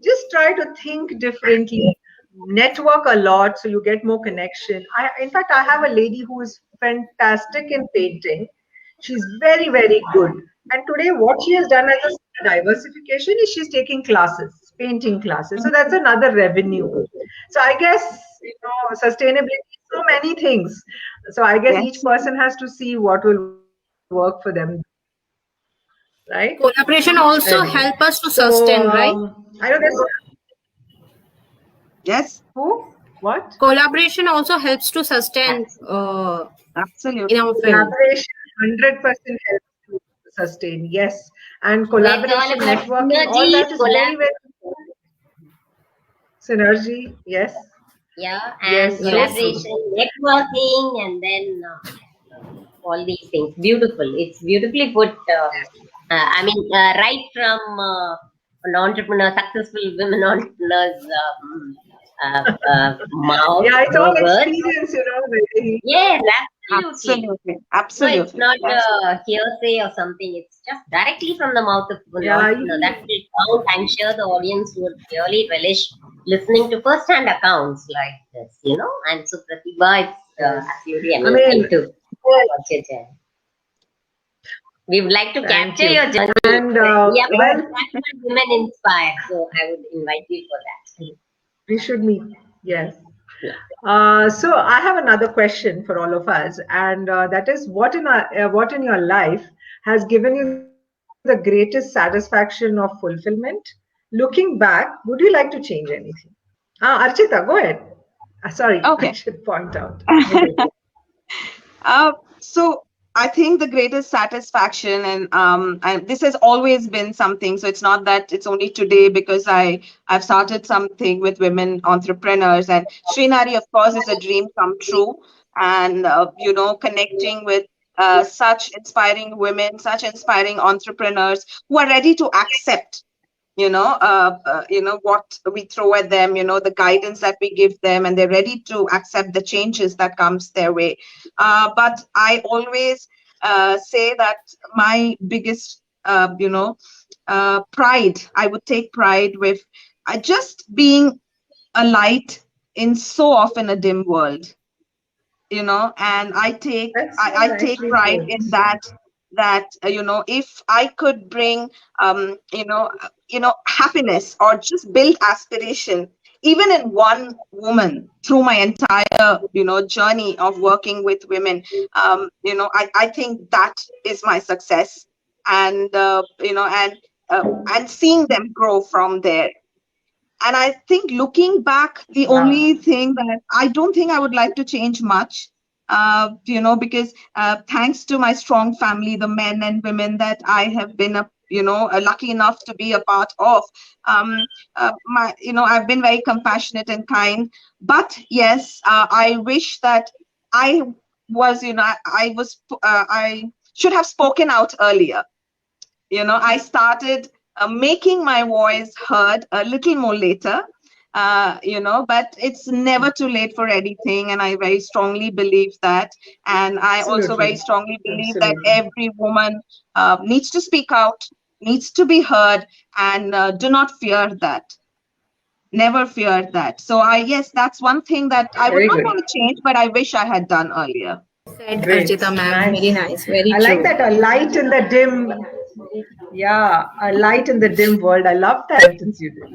Just try to think differently, network a lot so you get more connection. In fact, I have a lady who is fantastic in painting. She's very, very good. And today what she has done as a diversification is she's taking classes, painting classes, so that's another revenue. So I guess sustainability, so many things. So I guess each Yes. person has to see what will work for them, right? Collaboration Anyway, also help us to so sustain, right? I know there's Yes. who, what? Collaboration also helps to sustain in Absolutely. our field. Collaboration 100% helps to sustain, yes. And So it's all collaboration, about networking, all synergy, that is very, very synergy. Yes, yeah, and yes, so Yes. true. collaboration, networking, and then all these things. Beautiful. It's beautifully put. Right from an entrepreneur, successful women entrepreneurs' mouth, Yeah, it's all her words. experience, Vaidehi. Yes, absolutely. Absolutely. No, it's Absolutely. not Yes. hearsay or something. It's just directly from the mouth of an Yeah, entrepreneur. That will count. I'm sure the audience would really relish listening to first-hand accounts like this, And so, Pratibha, it's yes. absolutely I mean, amazing to watch your journey. We would like to thank capture you. your journey. And We are well, women inspired, so I would invite you for that. we should meet. Yes. Yeah. So I have another question for all of us, and that is, what in your life has given you the greatest satisfaction of fulfillment? Looking back, would you like to change anything? Archita, go ahead. Sorry, I Okay. should point out. So I think the greatest satisfaction, and this has always been something. So it's not that it's only today because I've started something with women entrepreneurs, and Srinari, of course, is a dream come true. And connecting with such inspiring women, such inspiring entrepreneurs who are ready to accept what we throw at them, the guidance that we give them, and they're ready to accept the changes that comes their way. But I always say that my biggest pride, I would take pride with just being a light in so often a dim world, and I take That's so I take nicely pride put. in that if I could bring happiness or just build aspiration even in one woman through my entire journey of working with women, I think that is my success. And and seeing them grow from there. And I think looking back, the Wow. only thing that I don't think I would like to change much, because thanks to my strong family, the men and women that I have been lucky enough to be a part of, I've been very compassionate and kind. But yes, I wish that I was, I should have spoken out earlier. I started making my voice heard a little more later, but it's never too late for anything. And I very strongly believe that. And I also very Absolutely. strongly believe that Absolutely. every woman needs to speak out, needs to be heard, and do not fear that. Never fear that. So yes, that's one thing that I would Very not good. want to change, but I wish I had done earlier. Said Great. Archita ma'am. Very Nice. nice. Very I like true. that. A light in the dim. Yeah, a light in the dim world. I love that sentence you did.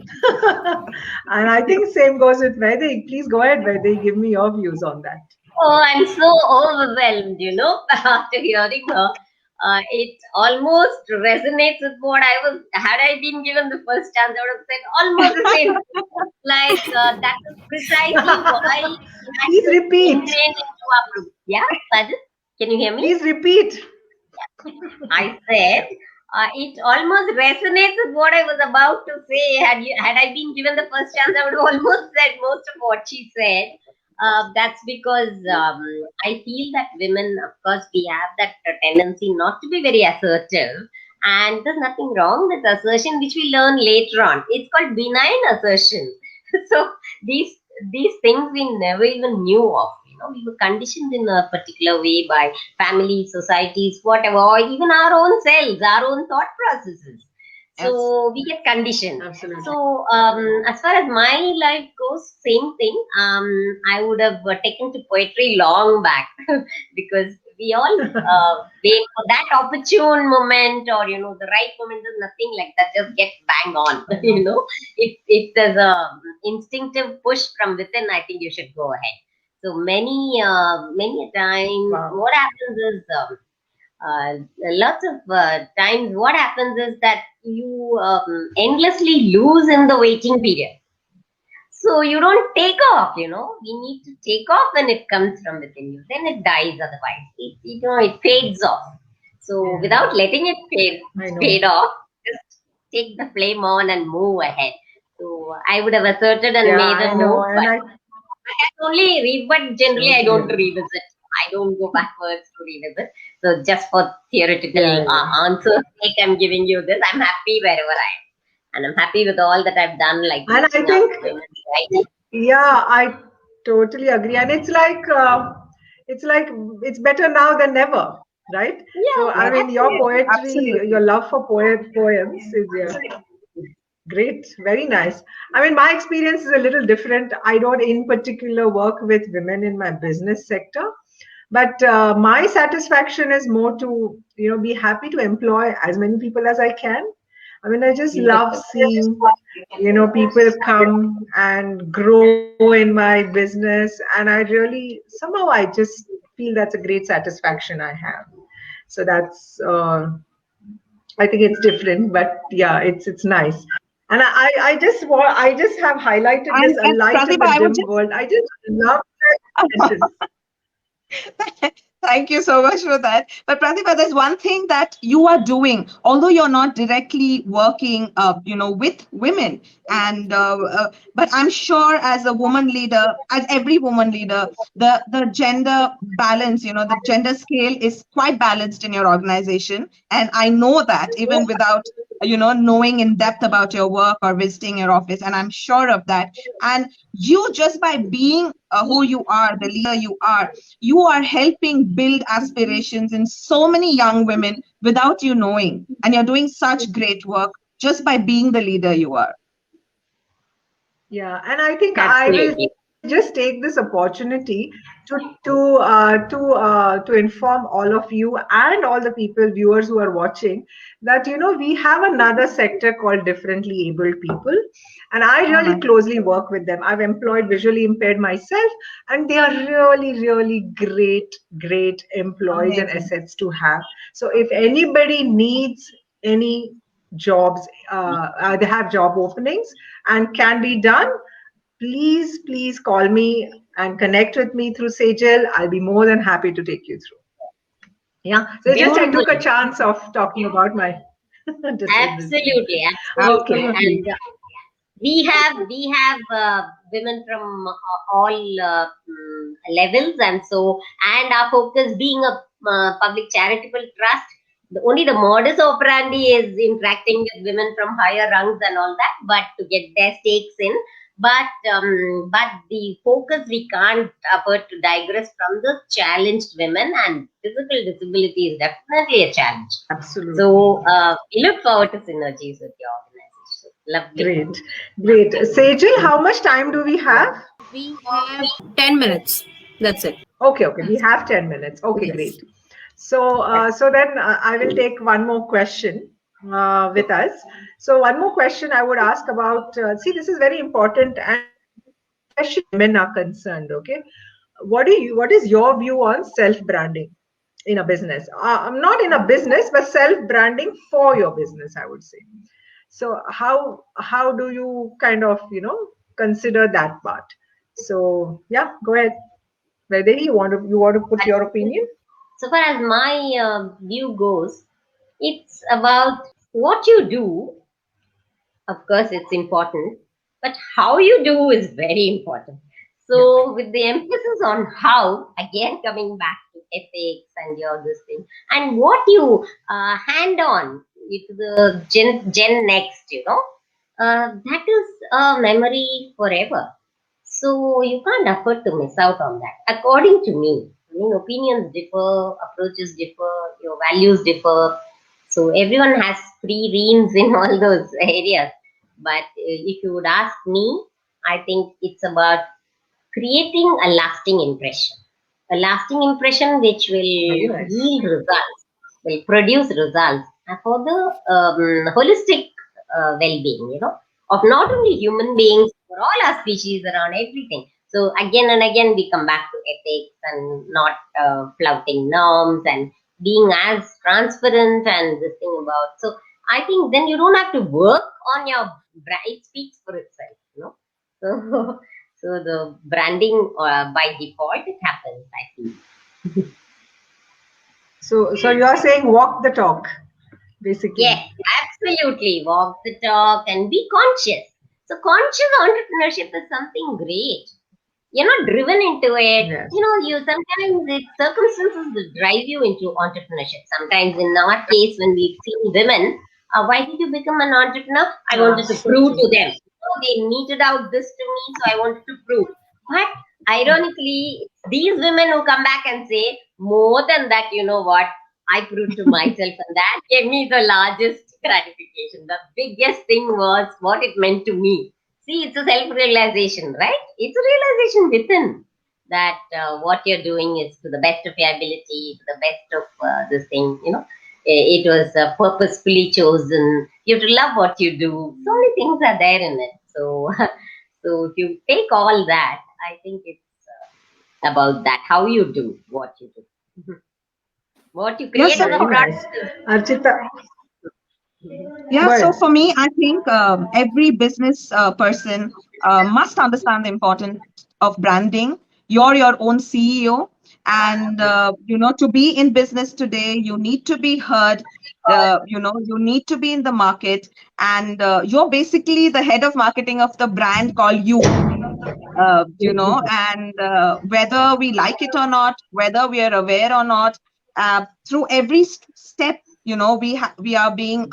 And I think same goes with Vaidehi. Please go ahead, Vaidehi. Give me your views on that. Oh, I'm so overwhelmed, after hearing her. It almost resonates with what I was. Had I been given the first chance, I would have said almost the same. Like that is precisely why that Please is repeat. ingrained into our group. Yeah, pardon? Can you hear me? Please repeat. I said it almost resonates with what I was about to say. Had I been given the first chance, I would have almost said most of what she said. That's because I feel that women, of course, we have that tendency not to be very assertive, And there's nothing wrong with assertion, which we learn later on. It's called benign assertion. So these these things we never even knew of. We were conditioned in a particular way by family, societies, whatever, or even our own selves, our own thought processes. So we get conditioned. Absolutely. So as far as my life goes, same thing. I would have taken to poetry long back because we all wait for that opportune moment, or the right moment. There's nothing like that. Just get bang on. If there's a instinctive push from within, I think you should go ahead. So many a time, Wow. what happens is lots of times what happens is that you endlessly lose in the waiting period. So you don't take off. We need to take off when it comes from within you. Then it dies otherwise. It fades off. So without letting it fade off, just take the flame on and move ahead. So I would have asserted and made a move, but I can only read, but generally I don't revisit. I don't go backwards to revisit. So just for theoretical answers sake, I'm giving you this. I'm happy wherever I am. And I'm happy with all that I've done, like And I reaching think, out to women, right? yeah, I totally agree. And it's like it's better now than never, right? So Yeah, I mean, your poetry, Absolutely. your love for poems is great, very nice. I mean, my experience is a little different. I don't, in particular, work with women in my business sector, but my satisfaction is more to be happy to employ as many people as I can. I mean, I just love seeing people come and grow in my business, and I really somehow I just feel that's a great satisfaction I have. So that's I think it's different, but yeah, it's nice. And I just have highlighted this, a And light in Pratibha, the I would dim just world. I just love that sentence. thank you so much for that. But Pratibha, there's one thing that you are doing, although you're not directly working, with women, and but I'm sure as a woman leader, as every woman leader, the gender balance, the gender scale is quite balanced in your organization, and I know that even without knowing in depth about your work or visiting your office, and I'm sure of that. And you, just by being who you are, the leader you are helping build aspirations in so many young women without you knowing. And you're doing such great work just by being the leader you are. Yeah, and I think I will absolutely. just take this opportunity to inform all of you and all the people viewers who are watching that we have another sector called differently abled people, and I All really right. closely work with them. I've employed visually impaired myself, and they are really great employees and Amazing. assets to have. So if anybody needs any jobs, they have job openings and can be done, please call me and connect with me through Sejal. I'll be more than happy to take you through. Yeah. So just I took a Beautiful. chance of talking about my disabled thing. Absolutely. Okay. And we have women from all levels, and our focus being a public charitable trust, only the modus operandi is interacting with women from higher rungs and all that, but to get their stakes in. But the focus, we can't afford to digress from the challenged women, and physical disability is definitely a challenge. Absolutely. So we look forward to synergies with your organization. Lovely. Great. Sejal, how much time do we have? We have 10 minutes. That's it. Okay. We have 10 minutes. Okay, Yes. great. So then I will take one more question with us. So one more question I would ask about. See, this is very important, and especially women are concerned. Okay, what is your view on self branding in a business? I'm not in a business, but self branding for your business, I would say. So how do you kind of consider that part? So yeah, go ahead. Vaidehi, you want to put your opinion? So far as my view goes, it's about what you do. Of course, it's important, but how you do is very important. Yeah. So, with the emphasis on how, again coming back to ethics and your this thing, and what you hand on, to the gen next, that is a memory forever. So you can't afford to miss out on that. According to me, I mean, opinions differ, approaches differ, your values differ. So everyone has free reins in all those areas. But if you would ask me, I think it's about creating a lasting impression. A lasting impression which will Very nice. yield results, will produce results for the holistic well-being, of not only human beings, for all our species around everything. So again and again, we come back to ethics and not flouting norms and being as transparent and this thing about. So I think then you don't have to work on your brand; it speaks for itself. So so the branding by default it happens, I feel. So you are saying walk the talk, basically. Yes, absolutely. Walk the talk and be conscious. So conscious entrepreneurship is something great. You're not driven into it. Yes. You sometimes it's circumstances that drive you into entrepreneurship. Sometimes in our case, when we've seen women, why did you become an entrepreneur? I wanted to So prove true. to them. They meted out this to me, so I wanted to prove. But ironically, these women who come back and say, more than that, you know what? I proved to myself, and that gave me the largest gratification. The biggest thing was what it meant to me. See, it's a self-realization, right? It's a realization within that what you're doing is to the best of your ability, to the best of this thing. It was purposefully chosen. You have to love what you do. So many things are there in it. So, so if you take all that, I think it's about that. How you do what you do, what you Yeah, create so as a Very for, product. nice. Archita, yeah, go so ahead. for me, I think every business person must understand the importance of branding. You're your own CEO, and to be in business today, you need to be heard. You need to be in the market, and you're basically the head of marketing of the brand called you. And whether we like it or not, whether we are aware or not, through every step, we are being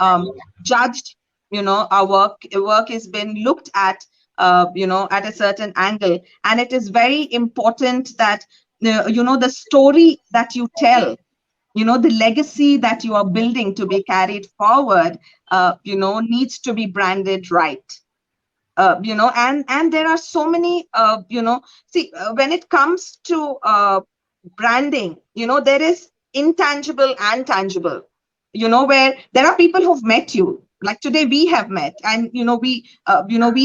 judged. Our work has been looked at a certain angle, and it is very important that the story that you tell, the legacy that you are building to be carried forward, needs to be branded right. And there are so many, see, when it comes to branding, there is intangible and tangible, where there are people who've met you, like today we have met, and we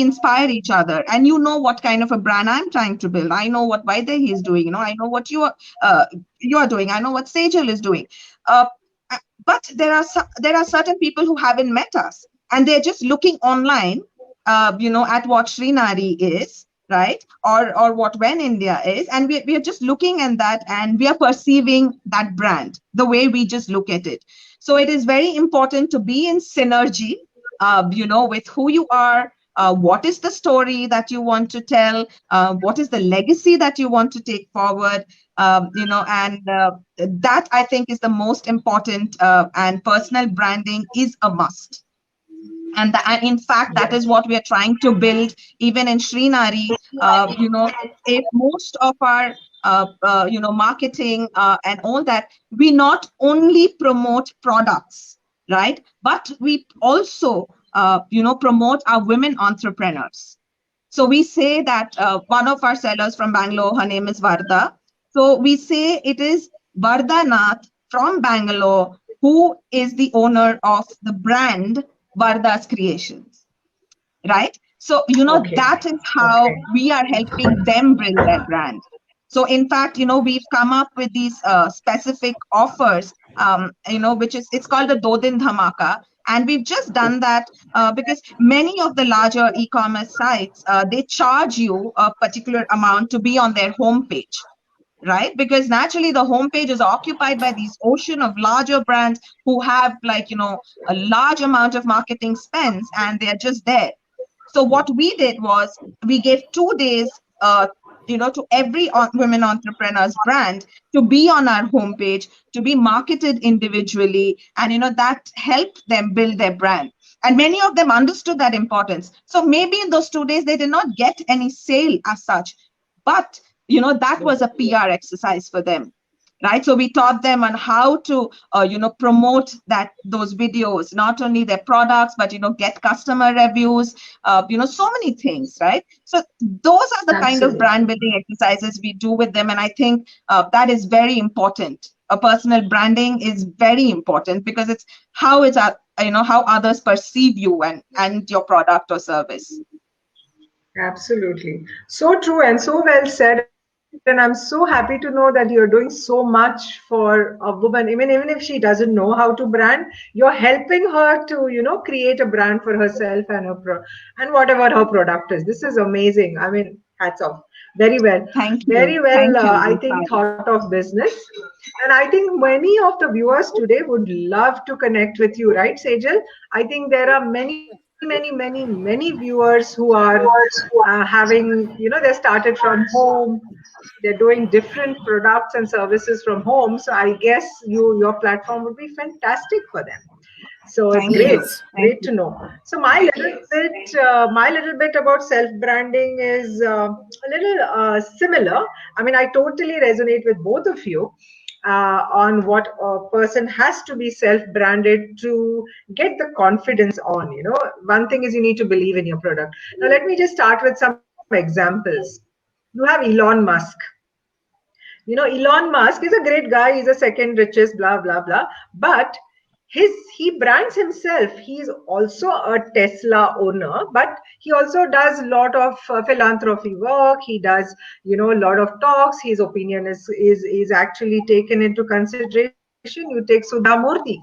inspire each other, and what kind of a brand I'm trying to build. I know what Vaidehi is doing, I know what you are doing, I know what Sejal is doing. uh, but there are certain people who haven't met us, and they're just looking online, at what Srinari is, right? Or what When India is. And we are just looking at that, and we are perceiving that brand the way we just look at it. So it is very important to be in synergy, with who you are. What is the story that you want to tell? What is the legacy that you want to take forward? And that I think is the most important, and personal branding is a must. And in fact, that is Yes. what we are trying to build even in Srinari. If most of our marketing and all that, we not only promote products, right, but we also promote our women entrepreneurs. So we say that one of our sellers from Bangalore, her name is Varda. So we say it is Varda Nath from Bangalore who is the owner of the brand Varda's Creations, right? So, Okay. that is how Okay. we are helping them build their brand. So, in fact, we've come up with these specific offers, which it's called the Dodin Dhamaka. And we've just done that because many of the larger e-commerce sites, they charge you a particular amount to be on their homepage, right? Because naturally the homepage is occupied by these ocean of larger brands who have, like, a large amount of marketing spends, and they're just there. So what we did was we gave 2 days to every women entrepreneur's brand to be on our homepage, to be marketed individually, and that helped them build their brand. And many of them understood that importance. So maybe in those 2 days they did not get any sale as such, but that was a PR exercise for them, right? So we taught them on how to promote those videos, not only their products, but get customer reviews, so many things, right? So those are the kind of brand building exercises we do with them, and I think that is very important. A personal branding is very important because it's how how others perceive you and your product or service. Absolutely. So true and so well said. And I'm so happy to know that you're doing so much for a woman. Even if she doesn't know how to brand, you're helping her to, create a brand for herself and and whatever her product is. This is amazing. I mean, hats off. Very well. Thank Very you. well, Thank you. I think, thought of business. And I think many of the viewers today would love to connect with you, right, Sejal? I think there are many viewers who are having, they started from home, they're doing different products and services from home. So I guess your platform would be fantastic for them. So it's Thank great, you. great to know. So my little bit about self branding is a little similar. I mean, I totally resonate with both of you on what a person has to be self branded to get the confidence on. One thing is you need to believe in your product. Now, let me just start with some examples. You have Elon Musk. Elon Musk is a great guy. He's the second richest, blah, blah, blah. But he brands himself. He's also a Tesla owner, but he also does a lot of philanthropy work. He does, a lot of talks. His opinion is actually taken into consideration. You take Sudha Murthy.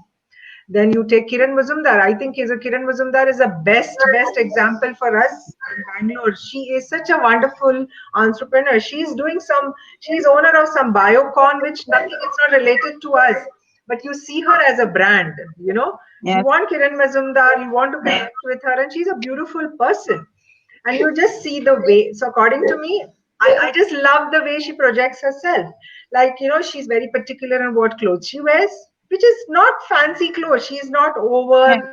Then you take Kiran Mazumdar. I think Kiran Mazumdar is the best example for us in Bangalore. She is such a wonderful entrepreneur. She's owner of some biocon, which nothing is not related to us. But you see her as a brand, Yes. You want Kiran Mazumdar, you want to connect with her, and she's a beautiful person. And you just see the way. So according to me, I just love the way she projects herself. Like, she's very particular on what clothes she wears, which is not fancy clothes. She's not over Yes.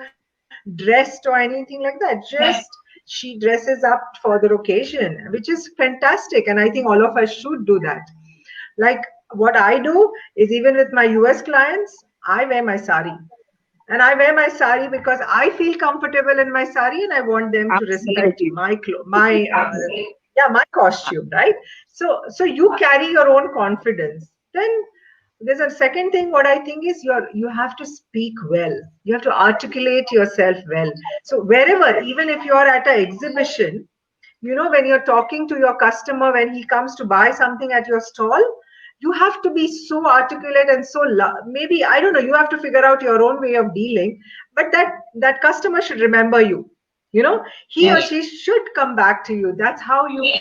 dressed or anything like that. Just she dresses up for the occasion, which is fantastic. And I think all of us should do that. Like what I do is, even with my US clients, I wear my sari. And I wear my sari because I feel comfortable in my sari, and I want them to respect Absolutely. my costume, right? So you carry your own confidence. Then there's a second thing. What I think is you have to speak well. You have to articulate yourself well. So wherever, even if you are at an exhibition, when you're talking to your customer, when he comes to buy something at your stall, you have to be so articulate and so maybe, I don't know, you have to figure out your own way of dealing, but that customer should remember you. He or Yes. she should come back to you. That's how you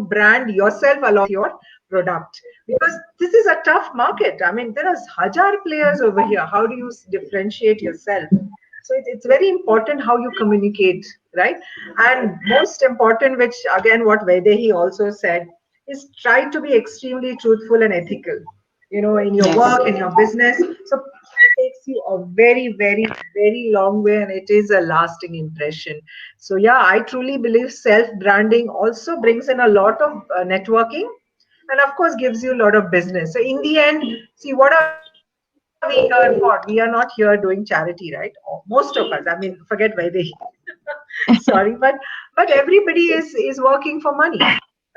brand yourself along with your product, because this is a tough market. I mean, there are hajar players over here. How do you differentiate yourself? So it's very important how you communicate, right? And most important, which again what Vaidehi also said, is try to be extremely truthful and ethical, in your work, in your business. So it takes you a very long way, and it is a lasting impression. So yeah, I truly believe self branding also brings in a lot of networking, and of course gives you a lot of business. So in the end, see, what are we here for? We are not here doing charity, right? Most of us, I mean, forget Vaidehi. Sorry, but everybody is working for money.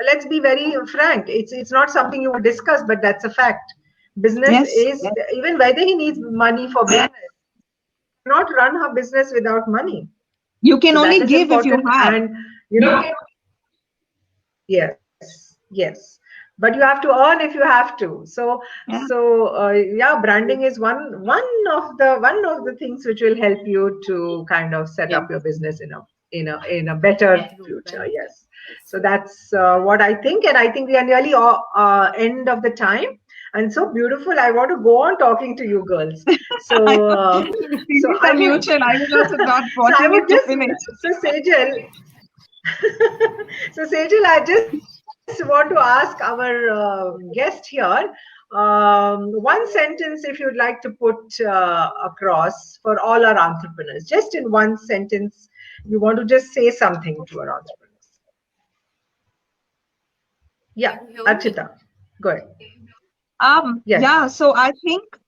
Let's be very frank. It's not something you would discuss, but that's a fact. Business Yes. is, even Vaidehi needs money for business. Cannot run her business without money. You can So that only is give if you important. have. And yes, but you have to earn if you have to. So Yeah. yeah, branding is one of the things which will help you to kind of set up your business in a better future. Yes. So that's what I think, and I think we are nearly end of the time. And so beautiful. I want to go on talking to you girls. So so Feelings I are would mutual. I was also not so I wanting would it to just finish. so Sejal, so Sejal, I just want to ask our guest here one sentence if you'd like to put across for all our entrepreneurs. Just in one sentence, you want to just say something to our entrepreneurs. Yeah, Archita, go ahead. Yes. Yeah, so I think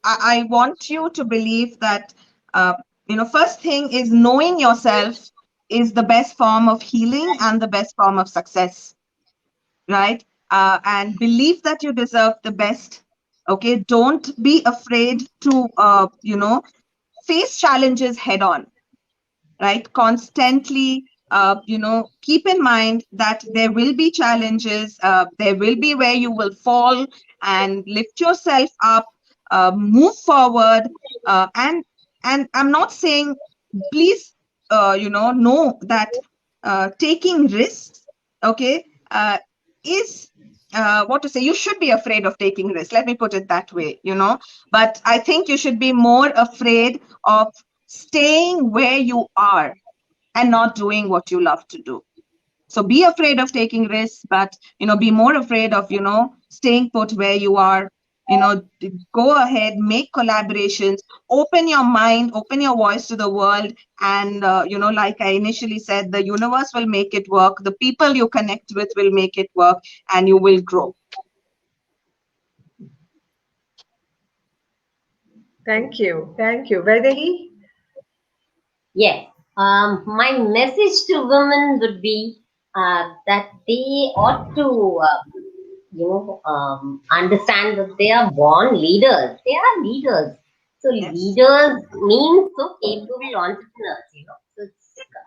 I want you to believe that, first thing is knowing yourself is the best form of healing and the best form of success, right? And believe that you deserve the best. Okay, don't be afraid to, face challenges head on, right? Constantly, keep in mind that there will be challenges, there will be where you will fall, and lift yourself up, move forward, and I'm not saying, please, know that taking risks, okay, is what to say. You should be afraid of taking risks. Let me put it that way, But I think you should be more afraid of staying where you are and not doing what you love to do. So be afraid of taking risks, but be more afraid of staying put where you are. Go ahead, make collaborations, open your mind, open your voice to the world, and like I initially said, the universe will make it work. The people you connect with will make it work, and you will grow. Thank you. Vaidehi? Yes. My message to women would be that they ought to, understand that they are born leaders. They are leaders. So Yes. leaders mean so capable entrepreneurs. So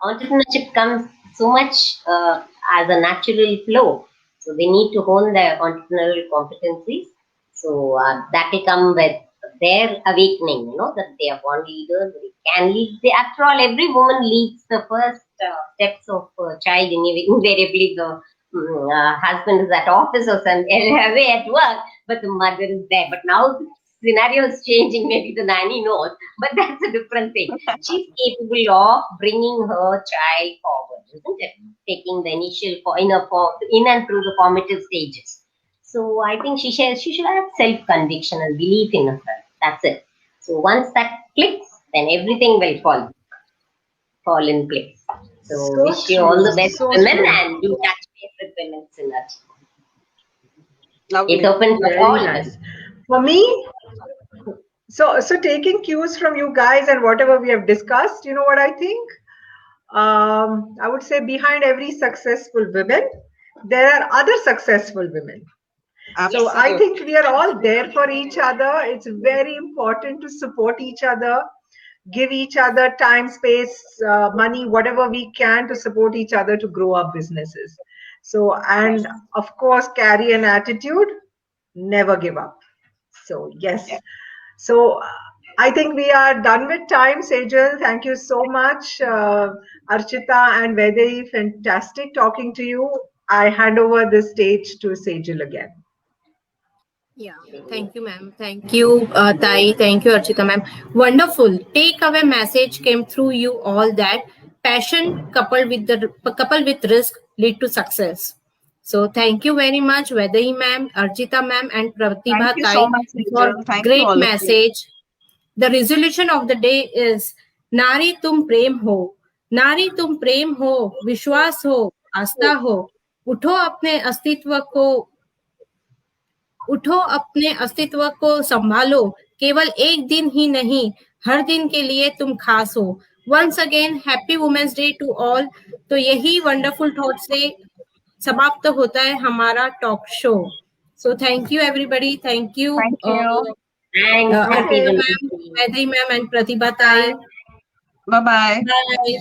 entrepreneurship comes so much as a natural flow. So they need to hone their entrepreneurial competencies. So that will come with their awakening, that they are born leaders, they can lead. After all, every woman leads the first steps of a child. Invariably, the husband is at office or some away at work, but the mother is there. But now the scenario is changing. Maybe the nanny knows, but that's a different thing. She's capable of bringing her child forward, isn't it? Taking the initial in and through the formative stages. So I think she should have self conviction and belief in herself. That's it. So once that clicks, then everything will fall in place. So wish you all the best, women, and do touch base with women's synergy. Lovely. It's open for Very all nice. women. For me, so taking cues from you guys and whatever we have discussed, you know what I think? I would say behind every successful woman, there are other successful women. Absolutely. So I think we are all there for each other. It's very important to support each other, give each other time, space, money, whatever we can to support each other to grow our businesses. So, and of course, carry an attitude, never give up. So, yes. So, I think we are done with time, Sejal. Thank you so much, Archita and Vaidehi. Fantastic talking to you. I hand over the stage to Sejal again. Yeah, thank you, ma'am. Thank you, Tai. Thank you, Archita, ma'am. Wonderful. Takeaway message came through you all that passion coupled with risk lead to success. So thank you very much, Vaidehi ma'am, Archita ma'am, and Thank Pratibha you so Tai much, for Sejal. Thank you, great all of you. message. The resolution of the day is नारी तुम प्रेम हो, नारी तुम प्रेम हो, विश्वास हो, आस्था हो, उठो अपने अस्तित्व को उठो अपने अस्तित्व को संभालो, केवल एक दिन ही नहीं, हर दिन के लिए तुम खास हो. Once again happy women's day to all. तो यही वंडरफुल थॉट से समाप्त होता है हमारा talk show. So thank you everybody. Thank you Thank you. Thanks, happy Okay. women. Ma'am, Vaidehi ma'am and Pratibha Tai. Bye-bye. Bye.